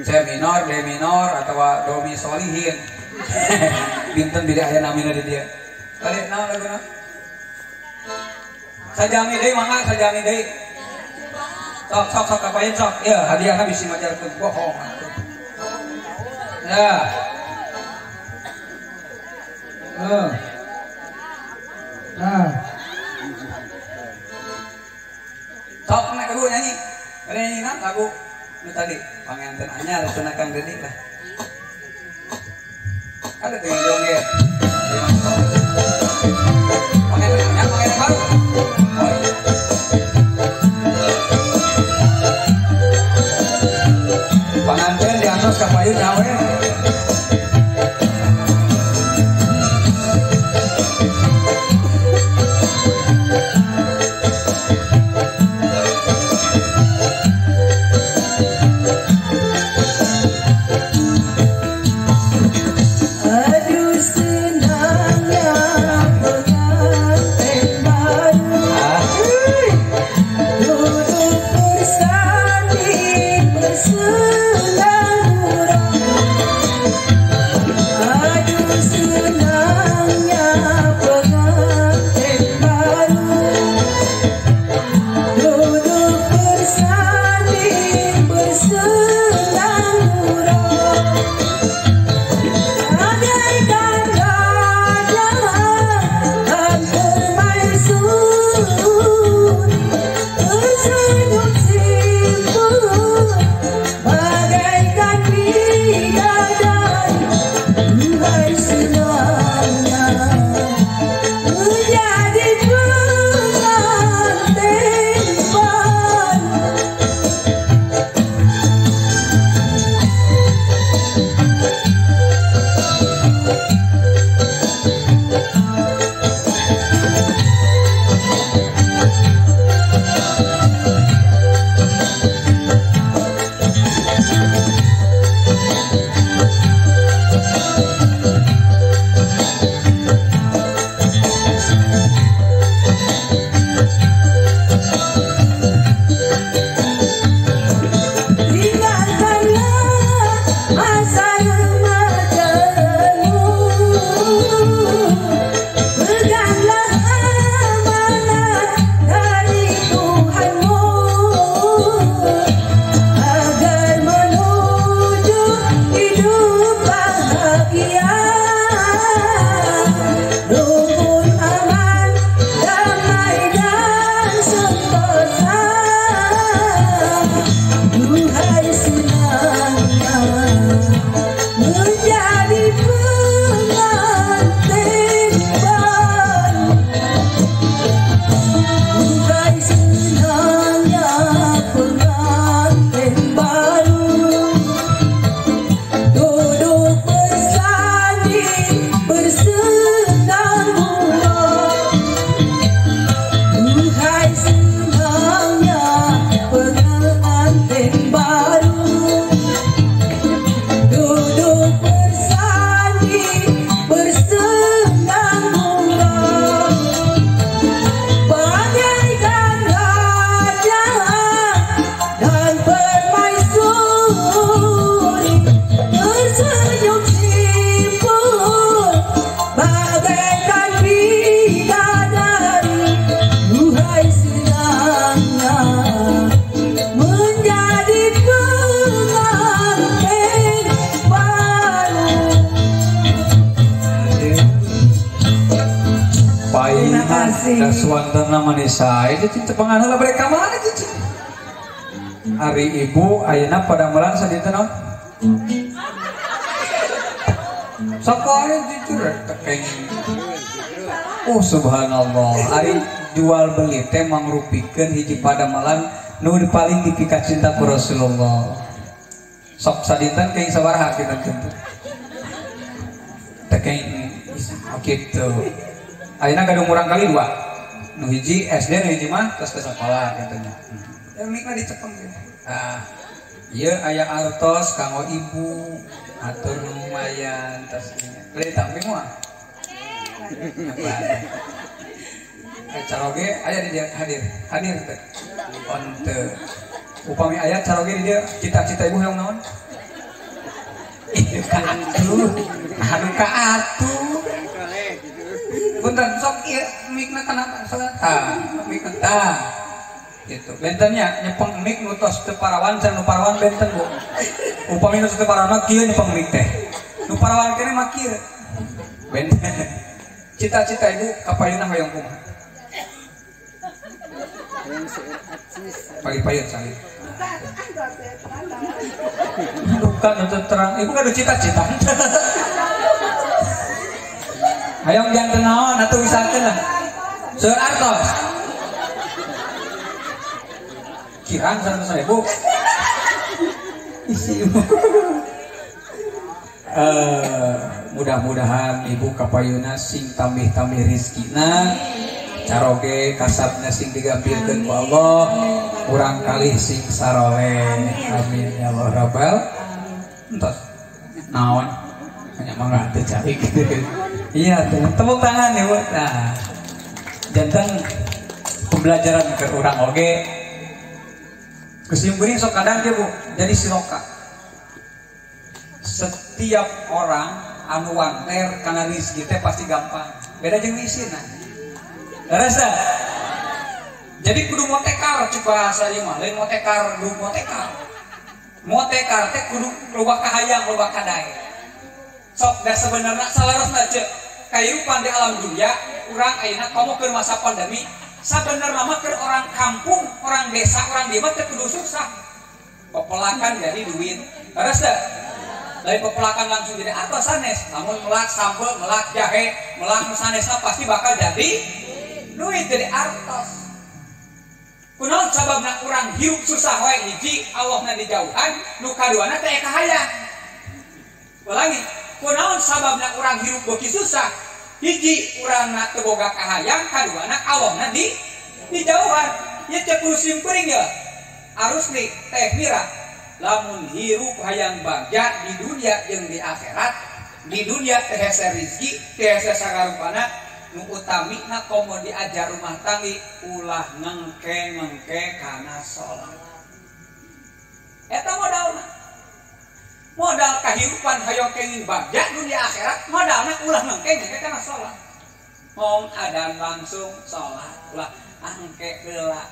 C minor, D minor atau do mi solihin. Binten bida aya namina di dia. Bade naon laguna? Sajami deui mangga, sajami deui. Sok kapain sok. Ya, hadiahna bisi majarkeun bohong. Ya. Nah. Sok nek lagu nyanyi. Ada nyanyi lagu nu tadi panganten anyar cenah Kang Dedi lah. Ada teh joget. Panganten anyar panganten baru. Oh iya. Panganten diantos ka payu nyawe. Daswantana manisa itu cinta penganala mereka mana cici hari ibu ayana pada melang sadita naon Sakoe jujur tekeng. Oh subhanallah, ari jual beli teh mangrupikeun hiji padamelan nu paling dipikat cinta ku Rasulullah. Sok sadinten keuing sabaraha kita tentu. Tekeng kitu. Ayeuna gadung urang kali 2. Nu hiji SD nu hiji mah tos ke sekolah kitu nya. Ya mikna dicepeng gitu. Ah, ieu aya artos kanggo ibu atur lumayan tos nya. Beli tapi moal. Caroge aya di dia hadir teh. Onte. Upami aya caroge di dia cita-cita ibu yang naon? Itu ka atuh. Aduh ka atuh. Punten sok ieu mikna kana salah. Mikna tah. Gitu. Bentennya nyepeng mik nu tos teu parawan can nu parawan benten Bu. Upami nu teu parawan kieu nyepeng mik teh. Nu parawan keneh mah kieu. Benten. Cita-cita ibu kapayuna hoyong kumaha? Pagi-pagi salih. Bukan untuk terang, ibu kan ada cita-cita. Hayong jangan naon atuh wisakeun lah. Seueur artos. Kirang 100.000. Isi ibu. Mudah-mudahan ibu kapayuna sing tambih-tambih rizkina, caroge kasabna sing digampirkeun ku Allah, urang kali sing saroleh. Amin ya Allah rabbal. Entos naon hanya mangga teu cari gitu. Iya, tepuk tangan ya Bu. Nah, jantan pembelajaran ke urang oge. Kesimpulan sok kadang ge Bu, jadi siloka. Setiap orang anu wanter kana rezeki teh pasti gampang. Beda jeung misina. Rasa. Jadi kudu motekar cik bahasa ieu mah, lain motekar, kudu motekar. Motekar teh kudu loba kahayang, loba kadae. Sok da sebenarnya salarosna ceuk kahirupan di alam dunia, urang ayeuna komo keur masa pandemi, sabenerna mah keur orang kampung, orang desa, orang dieu mah teu kudu susah. Pepelakan jadi duit. Rasa. Dari pepelakan langsung jadi apa sanes, namun melak sambal, melak jahe, melak sanesna pasti bakal jadi duit, jadi artos. Kunaon sababna urang hirup susah wae hiji Allahna dijauhan, nu kaduana teh kahayang. Ulangi, kunaon sababna urang hirup beuki susah, hiji urangna teu boga kahayang, kaduana Allahna dijauhan. Ieu teh kudu simpeuring ya. Arus nih teh mira. Lamun hirup hayang bagja di dunia jeung di akhirat, di dunia teh hese rezeki, teh hese sagarupana, nu utamina komo diajar rumah tanggi ulah ngengke kana salat. Eta modalna. Modal kahirupan hayang kenging bagja dunia akhirat, modalna ulah ngengke kana salat. Mong adan langsung salat, ulah angke heula.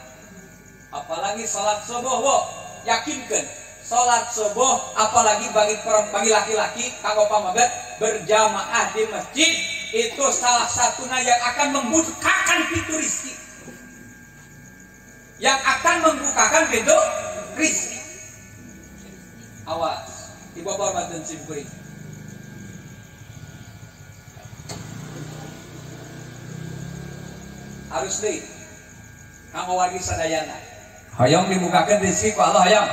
Apalagi salat subuh, Bu. Yakinkeun salat subuh apalagi bagi laki-laki kanggo pamaget berjamaah di masjid itu salah satunya yang akan membukakan pintu rezeki. Yang akan membukakan pintu rezeki. Awas, ibu bapak manten simpuri. Harus deh kanggo wargi sadayana. Hayang dibukakan rezeki ku Allah hayang.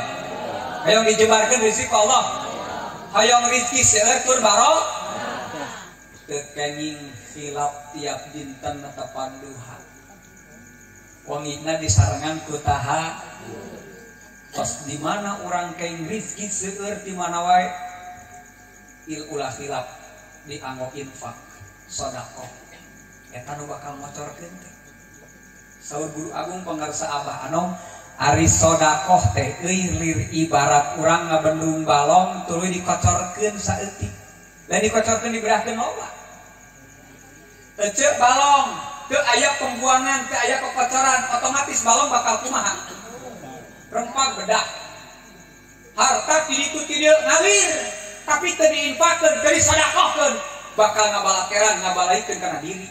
Hayang dijebarkan rezeki ku Allah. Hayang rezeki seueur tur barokah. Teu kenging khilaf tiap dinten netepan duha. Wangina disarengan ku taha. Tos di mana urang kenging rezeki seueur di mana wae. Ulah khilaf dianggo infak, sedekah. Eta nu bakal mocorkeun teh. Saur guru agung pangarsa Abah Anom ari sodakoh teh lir ibarat urang ngabendung balong tuluy dikocorkeun saeutik. Lain dikocorkeun diberahkeun loba. Teu ceuk balong, teu aya pembuangan, teu aya kekocoran, otomatis balong bakal kumaha? Rempag bedah. Harta tiditu tidieu ngalir, tapi teu diinfakkeun, teu disodakohkeun, bakal ngabalakeran, ngabalaikeun kana diri.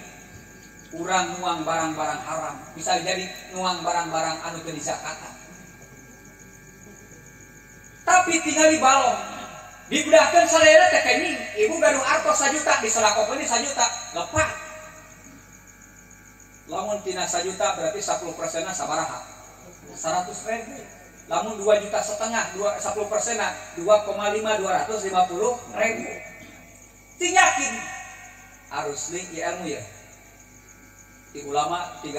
Urang nuang barang-barang haram, bisa jadi nuang barang-barang anu teu disakatan. Tapi tinggal di balong, dibudahkeun sadayana teh kenging ibu gaduh artos 1 juta diselakokeun 1 juta lepat lamun tina 1 juta berarti 10% sabaraha 100.000 lamun 2,5 juta 10% 2,5 250.000 ting yakin harus li ilmu ya di ulama 3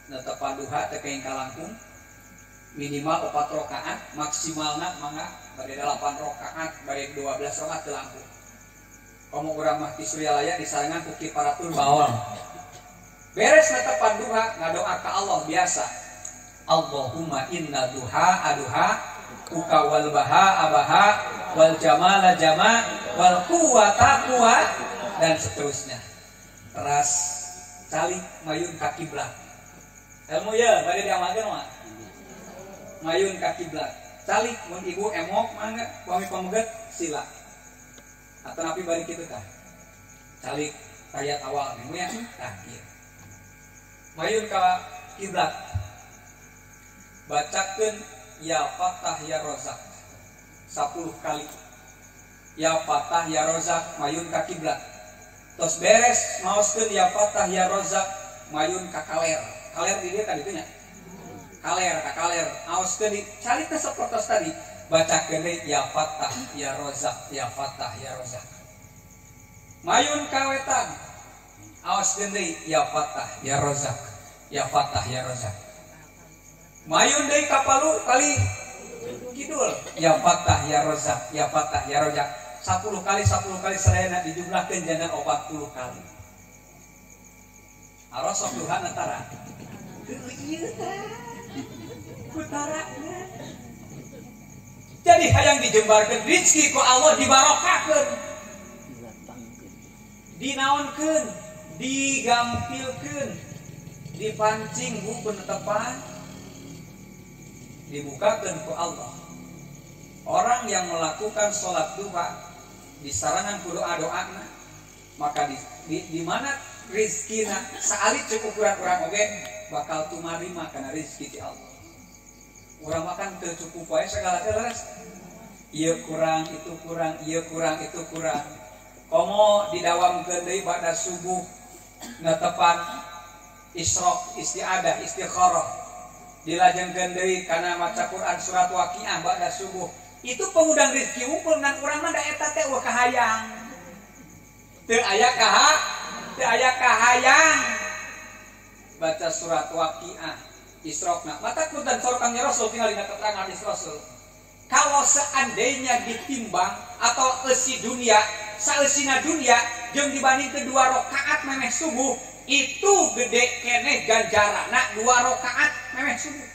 netepan duha teh kenging kalangkung minimal 4 rakaat maksimalna mangga bade 8 rakaat bade 12 rakaat teu langkung komo urang mah di Suryalaya disarangan ku kifaratul baol beres netepan duha ngadoa ka Allah biasa Allahumma inna duha aduha uka wal baha abaha wal jamala jama wal quwata quwat dan seterusnya teras calik mayun ka kiblat ilmu ya bade diamalkeun mah mayun ka kiblat calik mun ibu emok mangga suami pameget sila atau napi bari kitu tah calik ayat awal nih ya tah kieu mayun ka kiblat bacakeun ya Fatah ya Rozak 10 kali ya Fatah ya Rozak mayun ka kiblat tos beres maoskeun ya Fatah ya Rozak mayun ka kaler di dieu kan ditu nya kaler aoskeun cari teh sapertos tadi bacakeun deui ya Fatah ya Rozak ya Fatah ya Rozak mayun ka wetan aoskeun deui ya Fatah ya Rozak ya Fatah ya Rozak mayun deui ka Palu kali kidul ya Fatah ya Rozak ya Fatah ya Rozak 10 kali sadayana dijumlahkeun jana 40 kali aros sok Tuhan antara ieu tah putarana jadi hayang dijembarkeun rezeki ku Allah dibarokahkeun dinaonkeun digampilkeun dipancing buku netepan dibukakeun ku Allah orang yang melakukan sholat duha disarangan ku doa-doana maka di mana rezekina saalit cukup kurang-kurang oge bakal tumarima kana rezeki ti Allah urang makan teu cukup wae segala terus ieu kurang itu kurang ieu kurang itu kurang komo didawamkeun deui ba'da subuh netepan isyraq istiadah istikharah dilajengkeun deui kana maca Quran surat Waqiah ba'da subuh itu pengudang rezeki unggul dan urang mah da eta teh wah kahayang teu aya kahayang baca surat Waqiah Isrokna mata kuntan sorokangnya Rasul tinggal di keterangan hadis Rasul kalau seandainya ditimbang atau isi dunia saeusina dunia jeung dibanding ke 2 rakaat memeh subuh itu gede keneh ganjarana 2 rakaat memeh subuh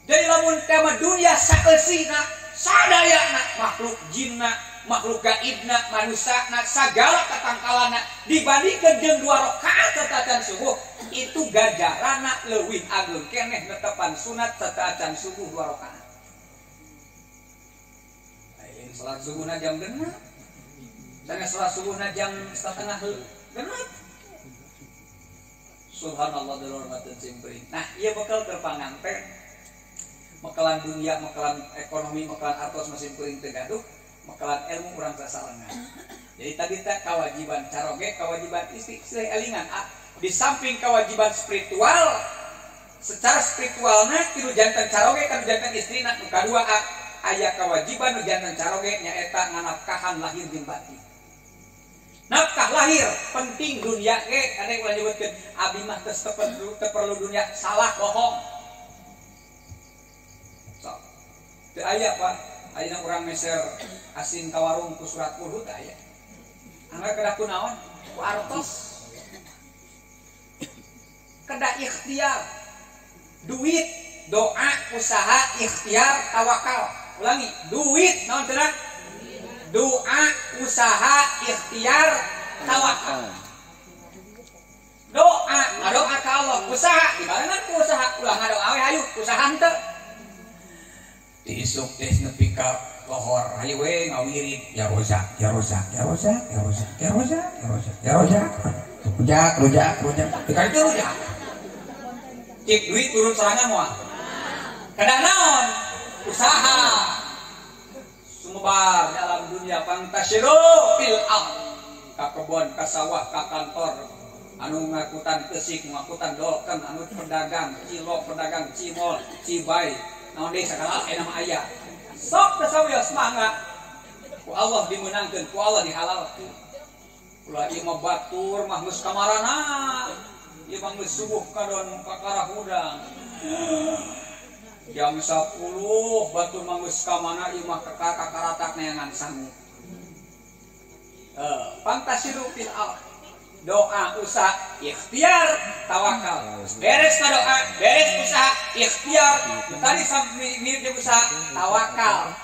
jadi lamun kama dunia saeusina sadayana makhluk jinna makhluk gaibna manusana sagala katangkalana dibandingkeun jeung 2 rakaat tatacan subuh itu ganjarana leuwih agung keneh netepan sunat tatacan subuh 2 rakaat ayeuna salat subuhna jam 6 sana salat subuhna jam 7:30 genep subhanallah dalurmatun simpring nah ieu bakal terpangan teh makalan dunia makalan ekonomi makalan artos mesin kuring teu gaduh makalan ilmu urang sasarengan. Jadi tadi teh kewajiban caroge, kewajiban istri elingan. Di samping kewajiban spiritual, secara spiritualna kitu janten caroge kan janten istrina nu kadua aya kewajiban nu janten caroge nyaeta nganafkahan lahir jeung batin. Nafkah lahir penting dunia ge ade ulah nyebutkeun abi mah teu perlu dunia salah bohong. So, teu aya Pak ayeuna urang meser asin ka warung ku surat kulhu teh aya. Angga kedah kunaon? Ku artos. Kedah ikhtiar. Duit, doa, usaha, ikhtiar, tawakal. Ulangi, duit naon teh? Doa, usaha, ikhtiar, tawakal. Doa, ngadoa ka Allah, usaha, dibarengan ku usaha, ulah ngadoa we hayu, usaha henteu. Diisuk teh nepi ka lohor, hayu we ngawirid, ya rozak, ya rozak, ya rozak, ya rozak, ya rozak, ya rozak, ya rozak. Rujak. Dikali teh rujak. Cik duit turun serangan moal. Kedah naon? usaha sumebar dalam dunia pantasyiru fil ardh ka kebon ka sawah ka kantor anu ngakutan kesik ngakutan dolken anu pedagang cilok pedagang cimol cibai naon deui sakala nama aya sok tasawya semangat ku Allah dimenangkeun ku Allah dihalalkeun ulah ieu mah batur mah geus kamarana ieu mah geus subuh kadon kakara hudang jam 10 batur mah geus ka mana ieu mah kakaratak neangan sangu fantasiru fil ardh doa usaha ikhtiar tawakal beres ka doa beres usaha ikhtiar tadi sampai mirip usaha tawakal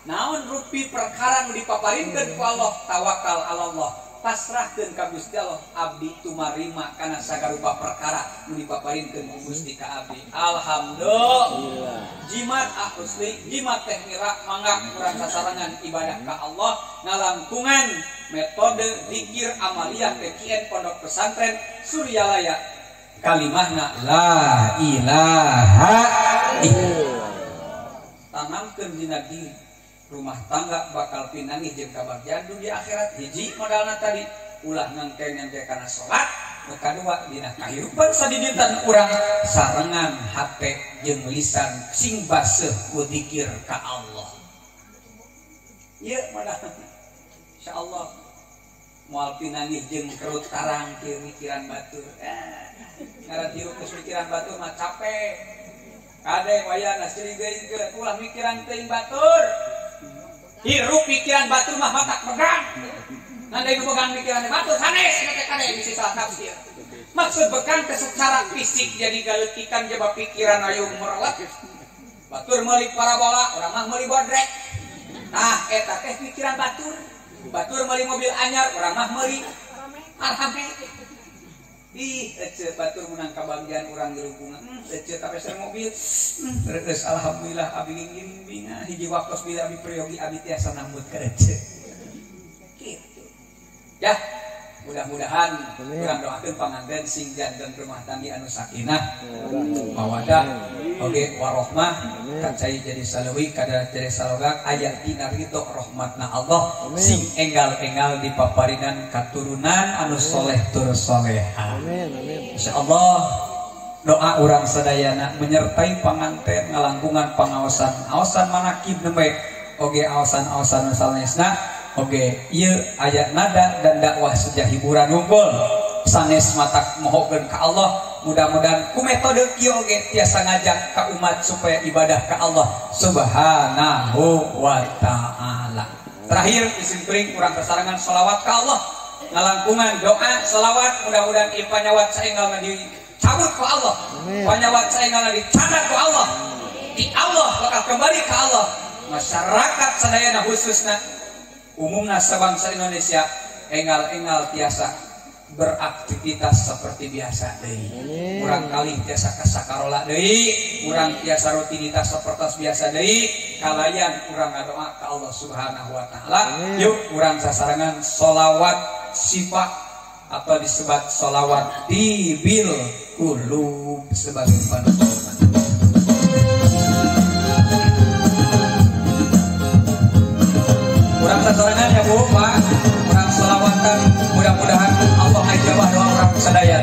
naon rupi perkara nu dipaparinkeun ku Allah tawakal Allah pasrahkeun ka Gusti Allah abdi tumarima kana sagarupa perkara nu dipaparinkeun ku Gusti ka abdi alhamdulillah jimat ahusli jimat teh mira mangga urang sasarangan ibadah ka Allah ngalangkungan metode zikir amaliyah PKN Pondok Pesantren Suryalaya kalimahna la ilaha illallah tanamkeun dina diri rumah tangga bakal pinangih jeung kabagjaan dunia akhirat hiji modalna tadi ulah ngangkeng kana salat nu kadua dina kahirupan sadidinten urang sarengan hate jeung lisan sing baseuh ku zikir ka Allah ieu modalna insyaallah moal pinangih jeung kerut karang kieu mikiran batur ngaran hirup geus mikiran batur mah capek kadeng wayana sirigeukeun ulah mikiran teuing batur hirup pikiran batur mah matak pegang nandai nu pegang pikiran batur sanes teh kadeng bisi salah tafsir maksud bekan teh secara fisik jadi galeukikan jaba pikiran aya merelep batur meuli parabola urang mah meuli bodrek tah eta teh pikiran batur batur meuli mobil anyar urang mah meuli alhamdulillah ih ece batur menang kabanggian urang di lingkungan ece tapi ser mobil terus alhamdulillah abi ngimbingan hiji waktos bila abi priyogi abi tiasa nambut ka ece gitu ya mudah-mudahan urang doakeun panganten sing janten rumah tangga anu sakinah mawadah oge warohmah kacai jadi saleuwi kada jadi salogak aya dina ridho rahmatna Allah sing enggal-enggal dipaparingan katurunan anu soleh tur soleha insyaallah doa urang sadayana menyertai panganten ngalangkungan pangaosan manakib nembe oge aosan-aosan sanesna oge ieu aya nada dan dakwah sejak hiburan unggul sanes matak mohokeun ka Allah mudah-mudahan ku metode ieu oge tiasa ngajak ka umat supaya ibadah ka Allah subhanahu wa ta'ala. Terakhir disimpling urang kasarangan sholawat ka Allah ngalangkungan doa sholawat mudah-mudahan ieu panyawat saenggalna dicabut ku Allah panyawat saenggalna dicatat ku Allah di Allah bakal kembali ka Allah masyarakat sadayana khususna umumna sabangsa Indonesia enggal-enggal tiasa beraktivitas seperti biasa deui. Urang kali tiasa kasakarola deui, urang tiasa rutinitas seperti biasa deui, kalayan urang ngadoa ka Allah Subhanahu wa taala. Yuk urang sasarangan sholawat sifat atau disebut sholawat tibil qulub sebagai panutup. Urang sasarangan ya Bu, Pak. Urang selawatan mudah-mudahan Allah ngajabah doa urang sadaya.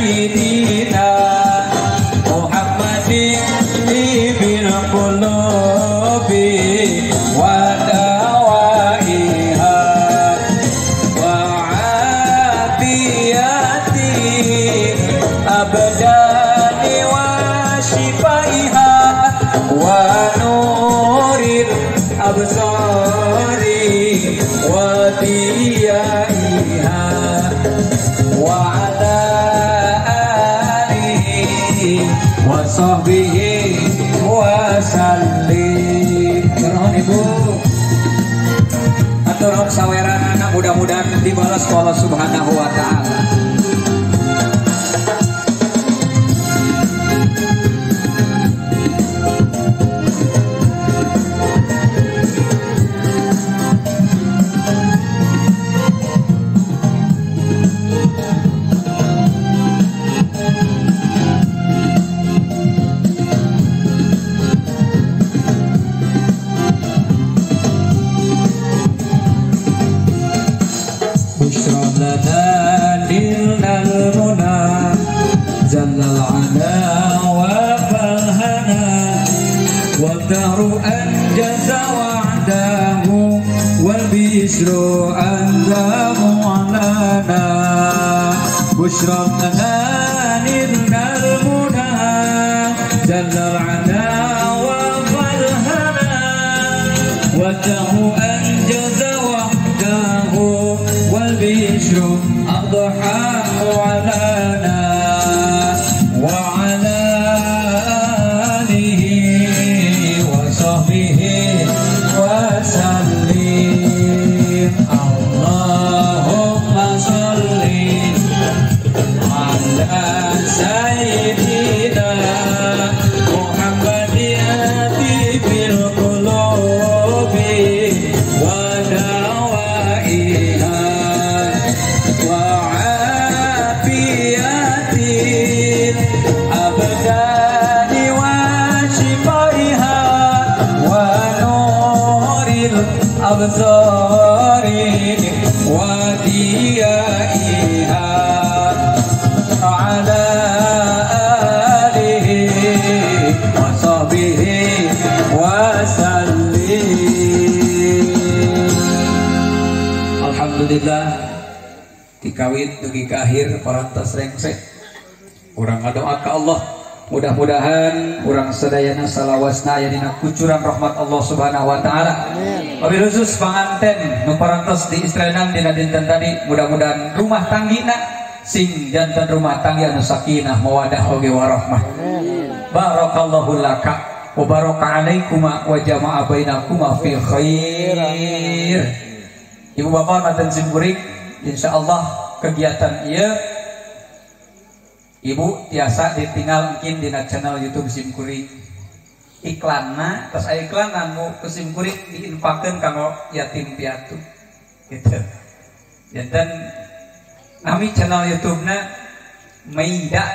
sayyidina Muhammadin bil qulubi wa dawaiha wa afiyati abdani wa shifaiha wa nuril absari wa diyaiha wa ala alihi wa sahbihi wa sallim. Nuhun Ibu. Atur nuhun saweran anak, mudah-mudahan dibalas ku Allah Subhanahu wa taala. بشرى لنا نلنا المنى جل العنا وفرحنا وته أنجز وحده والبشر أضحى علينا وعلى آله وصحبه وسلم. اللهم صل Sayyidina Muhammadin bil qulubi wa dawaiha wa afiyatin abdani wa shifaiha wa nuril absari wa diyaiha ala alihi wa sahbihi wa sallim. Alhamdulillah dikawit dugi ke akhir parantos rengsek urang ngadoa ka Allah mudah-mudahan urang sadayana salawasna aya dina kucuran rahmat Allah Subhanahu wa taala. Wabil khusus panganten nu parantos di istrenan dina dinten tadi mudah-mudahan rumah tanggina sing jantan rumah tangga anu sakinah mawadah oge warahmah. Barakallahu laka wa baraka alaikuma wa jama'a bainakuma fi khair. Ibu bapak manten simkuring insyaallah kegiatan ieu Ibu tiasa ditinggal mungkin dina channel YouTube simkuring. Iklanna tos aya iklan anu ku simkuring diinfakeun kanggo yatim piatu. Gitu. Janten nami channel YouTube-na Meida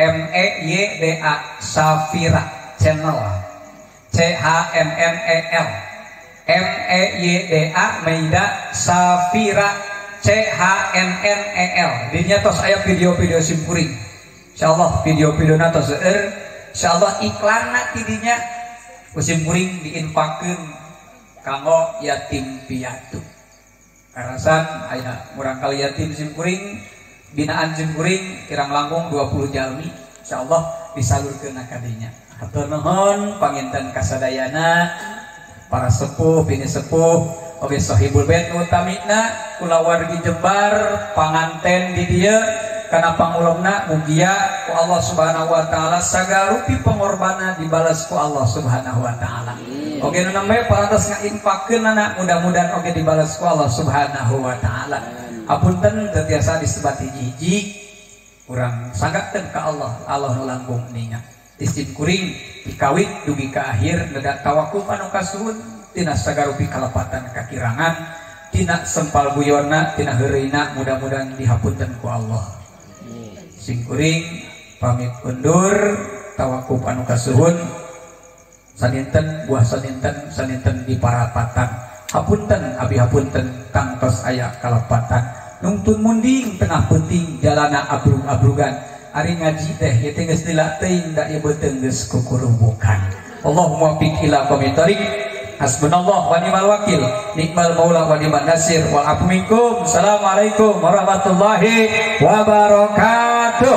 MEYDA Safira channel CHNNEL MEYDA Meida Safira CHNNEL. Dinya tos aya video-video simkuring. Insyaallah video-videona tos seueur. Insyaallah iklanna ti dinya ku simkuring diinfakeun kanggo yatim piatu. Karasan aya murang kali yatim simkuring binaan simkuring kirang langkung 20 jalmi insyaallah disalurkeun ka dinya. Hatur nuhun panginten kasadayana para sepuh bini sepuh oge sahibul bait utamina kula wargi Jembar panganten di dieu kana pangulungna mugia ku Allah Subhanahu wa taala sagarupi pengorbanan dibalas ku Allah Subhanahu wa taala. Oke nu namanya parantos ngainfakeun anak mudah-mudahan oke dibalas ku Allah Subhanahu wa taala. Apunten teu tiasa disebat hiji-hiji urang sanggakeun ka Allah nu langkung ningat. Isim kuring dikawit dugi ka akhir nedak tawakuf anu kasuhun tina sagarupi kalepatan kakirangan tina sempal buyonna tina heureuna mudah-mudahan dihapunten ku Allah. Sim kuring pamit undur tawakuf anu kasuhun saninten buah saninten di parapatan hapunten abi hapunten tangtos aya kalepatan nungtun munding tengah penting jalana abrug-abrugan ari ngaji teh ieu teh geus dilatih da ieu beuteung geus kukurubukan. Allahumma fiq ila qawmit thariq. Hasbunallah wa ni'mal wakil, nikmal maula wa ni'man nasir. Wal afu minkum. Assalamualaikum warahmatullahi wabarakatuh.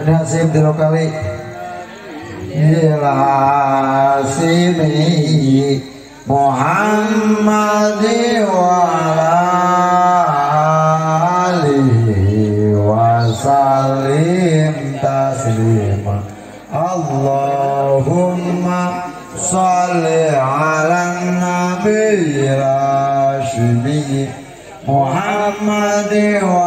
Nasib dulu kali Ilasimi Muhammadi wa alihi wa salim taslima Allahumma salli ala nabi Hashimi Muhammadi wa